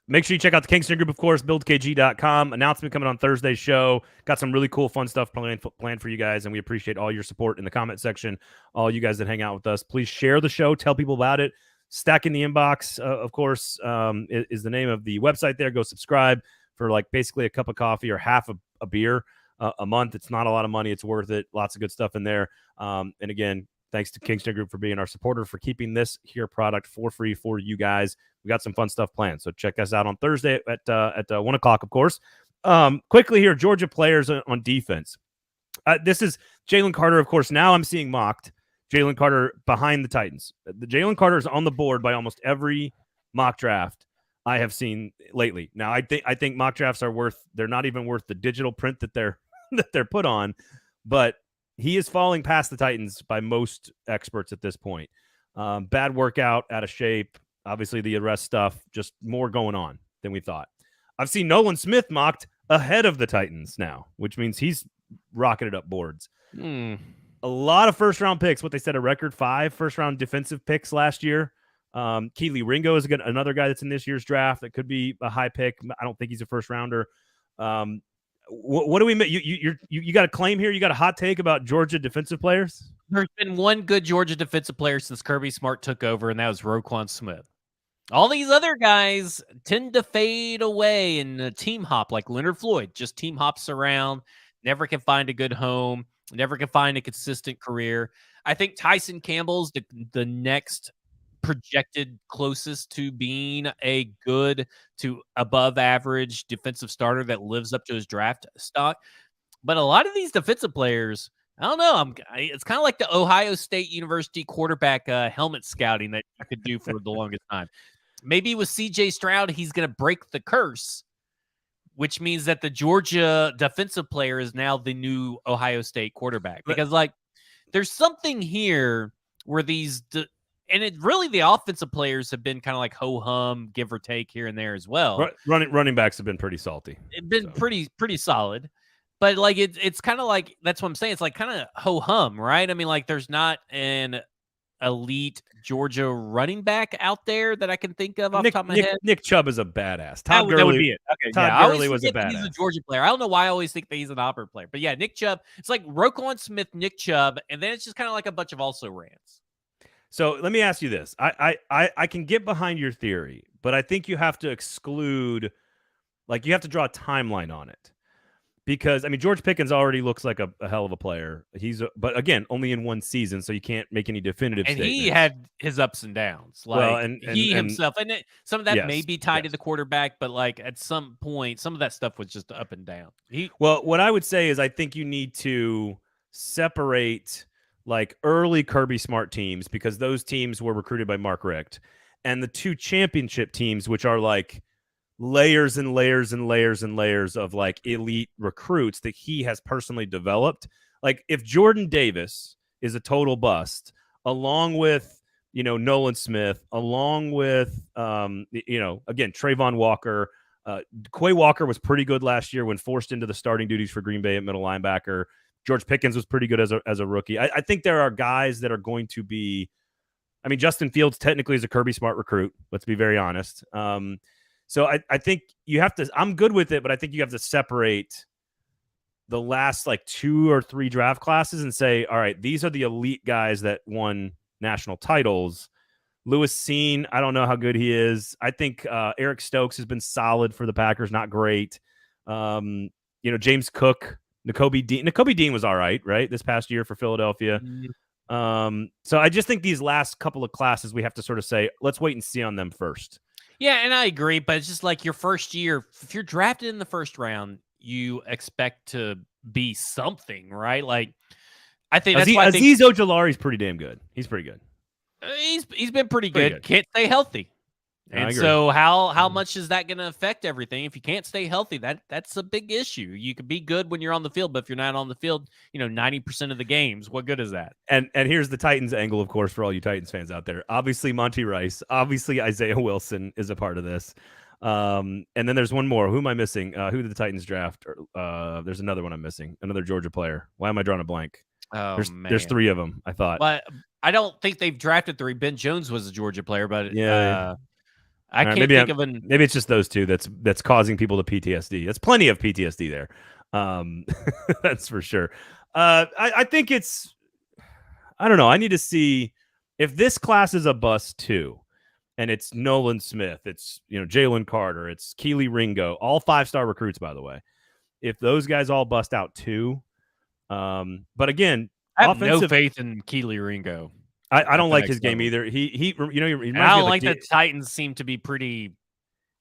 Make sure you check out the Kingston Group, of course, buildkg.com. Announcement coming on Thursday's show. Got some really cool, fun stuff planned for you guys, and we appreciate all your support in the comment section, all you guys that hang out with us. Please share the show. Tell people about it. Stacking the Inbox, of course, is the name of the website there. Go subscribe for like basically a cup of coffee or half a beer a month. It's not a lot of money. It's worth it. Lots of good stuff in there. And again, thanks to Kingston Group for being our supporter, for keeping this here product for free for you guys. We got some fun stuff planned. So check us out on Thursday at 1 o'clock, of course. Quickly here, Georgia players on defense. This is Jalen Carter, of course. Now I'm seeing mocked. Jalen Carter behind the Titans. The Jalen Carter is on the board by almost every mock draft I have seen lately. Now I think mock drafts are they're not even worth the digital print that they're put on, but he is falling past the Titans by most experts at this point. Bad workout, out of shape. Obviously the arrest stuff, just more going on than we thought. I've seen Nolan Smith mocked ahead of the Titans now, which means he's rocketed up boards. A lot of first-round picks, what they said, a record 5 first-round defensive picks last year. Keely Ringo is another guy that's in this year's draft that could be a high pick. I don't think he's a first-rounder. What do we make? You got a claim here? You got a hot take about Georgia defensive players? There's been one good Georgia defensive player since Kirby Smart took over, and that was Roquan Smith. All these other guys tend to fade away and team hop, like Leonard Floyd, just team hops around, never can find a good home, never can find a consistent career. I think Tyson Campbell's the next projected closest to being a good to above average defensive starter that lives up to his draft stock. But a lot of these defensive players, I don't know. It's kind of like the Ohio State University quarterback helmet scouting that you could do for the longest time. Maybe with CJ Stroud, he's going to break the curse, which means that the Georgia defensive player is now the new Ohio State quarterback. Because like, there's something here where and it really the offensive players have been kind of like ho-hum, give or take here and there as well. Running backs have been pretty salty. It's been pretty solid. But like it's kind of like, that's what I'm saying. It's like kind of ho-hum, right? I mean, like there's not elite Georgia running back out there that I can think of off the top of my head. Nick Chubb is a badass. That would be it. Okay, Todd I always Gurley was a forget that he's a badass. Georgia player. I don't know why I always think that he's an Auburn player. But yeah, Nick Chubb. It's like Roquan Smith, Nick Chubb, and then it's just kind of like a bunch of also rans. So let me ask you this. I can get behind your theory, but I think you have to exclude, like you have to draw a timeline on it. Because, I mean, George Pickens already looks like a hell of a player. But again, only in one season, so you can't make any definitive statements. And he had his ups and downs. Like, well, and himself. And some of that may be tied to yes. the quarterback, but like at some point, some of that stuff was just up and down. Well, what I would say is I think you need to separate like early Kirby Smart teams, because those teams were recruited by Mark Richt, and the two championship teams, which are like layers and layers and layers and layers of like elite recruits that he has personally developed. Like if Jordan Davis is a total bust, along with, Nolan Smith, along with, again, Trayvon Walker, Quay Walker was pretty good last year when forced into the starting duties for Green Bay at middle linebacker. George Pickens was pretty good as a rookie. I think there are guys that are going to be, I mean, Justin Fields technically is a Kirby Smart recruit. Let's be very honest. So I think you have to, I'm good with it, but I think you have to separate the last like 2 or 3 draft classes and say, all right, these are the elite guys that won national titles. Lewis Cine, I don't know how good he is. I think Eric Stokes has been solid for the Packers, not great. James Cook, Nakobe Dean was all right, this past year for Philadelphia. So I just think these last couple of classes, we have to sort of say, let's wait and see on them first. Yeah, and I agree, but it's just like your first year. If you're drafted in the first round, you expect to be something, right? Like, I think that's why Azeez Ojulari is pretty damn good. He's pretty good. He's been pretty good. Can't stay healthy. And so how much is that going to affect everything? If you can't stay healthy, that's a big issue. You can be good when you're on the field, but if you're not on the field, 90% of the games, what good is that? And here's the Titans angle, of course, for all you Titans fans out there. Obviously, Monty Rice. Obviously, Isaiah Wilson is a part of this. And then there's one more. Who am I missing? Who did the Titans draft? There's another one I'm missing. Another Georgia player. Why am I drawing a blank? Oh, there's 3 of them, I thought. But I don't think they've drafted 3. Ben Jones was a Georgia player, but yeah. I can't think of an. Maybe it's just those 2 that's causing people to PTSD. That's plenty of PTSD there. That's for sure. I think it's. I don't know. I need to see if this class is a bust too, and it's Nolan Smith, it's Jalen Carter, it's Keely Ringo, all 5-star recruits, by the way. If those guys all bust out too, but again, I have no faith in Keely Ringo. I don't like his game either. He I don't like the Titans seem to be pretty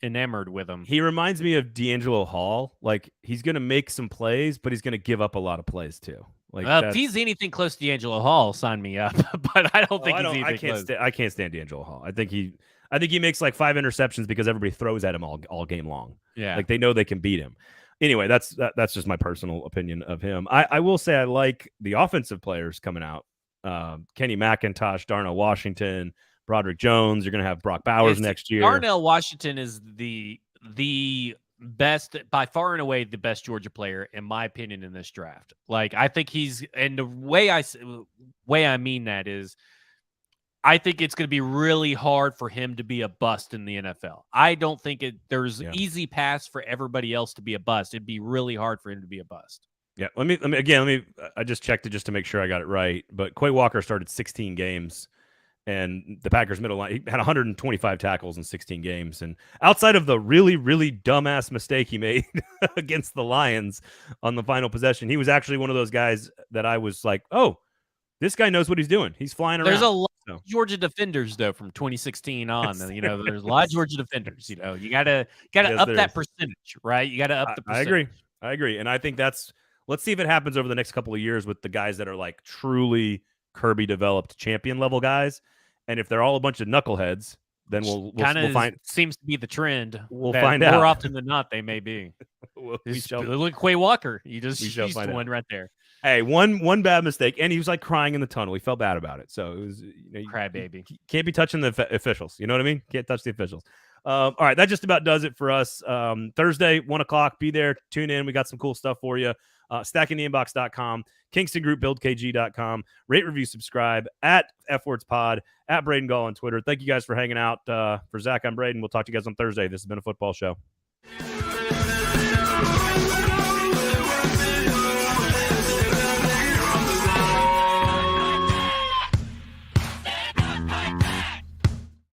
enamored with him. He reminds me of D'Angelo Hall. Like he's going to make some plays, but he's going to give up a lot of plays too. Like if he's anything close to D'Angelo Hall, sign me up. But I don't think he's anything close. I can't stand D'Angelo Hall. I think he makes like 5 interceptions because everybody throws at him all game long. Yeah, like they know they can beat him. Anyway, that's just my personal opinion of him. I will say I like the offensive players coming out. Kenny McIntosh, Darnell Washington, Broderick Jones. You're going to have Brock Bowers next year. Darnell Washington is the best, by far and away, the best Georgia player, in my opinion, in this draft. Like, I think he's, and the way I mean that is, I think it's going to be really hard for him to be a bust in the NFL. I don't think there's easy paths for everybody else to be a bust. It'd be really hard for him to be a bust. Yeah, let me I just checked it just to make sure I got it right. But Quay Walker started 16 games, and the Packers middle line, he had 125 tackles in 16 games. And outside of the really, really dumbass mistake he made against the Lions on the final possession, he was actually one of those guys that I was like, oh, this guy knows what he's doing. He's flying around. There's a lot of Georgia defenders though from 2016 on. There's a lot of Georgia defenders. You gotta up that percentage, right? You gotta up the percentage. I agree, and I think that's. Let's see if it happens over the next couple of years with the guys that are like truly Kirby developed champion level guys. And if they're all a bunch of knuckleheads, then we'll find. Seems to be the trend. We'll find out. More often than not, they may be. Look, Quay Walker. You just used one right there. Hey, one bad mistake, and he was like crying in the tunnel. He felt bad about it. So it was crybaby. Can't be touching the officials. You know what I mean? Can't touch the officials. All right, that just about does it for us. Thursday, 1:00. Be there. Tune in. We got some cool stuff for you. Stackingtheinbox.com, KingstonGroupBuildKG.com. Rate, review, subscribe at FWordsPod, at Braden Gall on Twitter. Thank you guys for hanging out. For Zach, I'm Braden. We'll talk to you guys on Thursday. This has been a football show.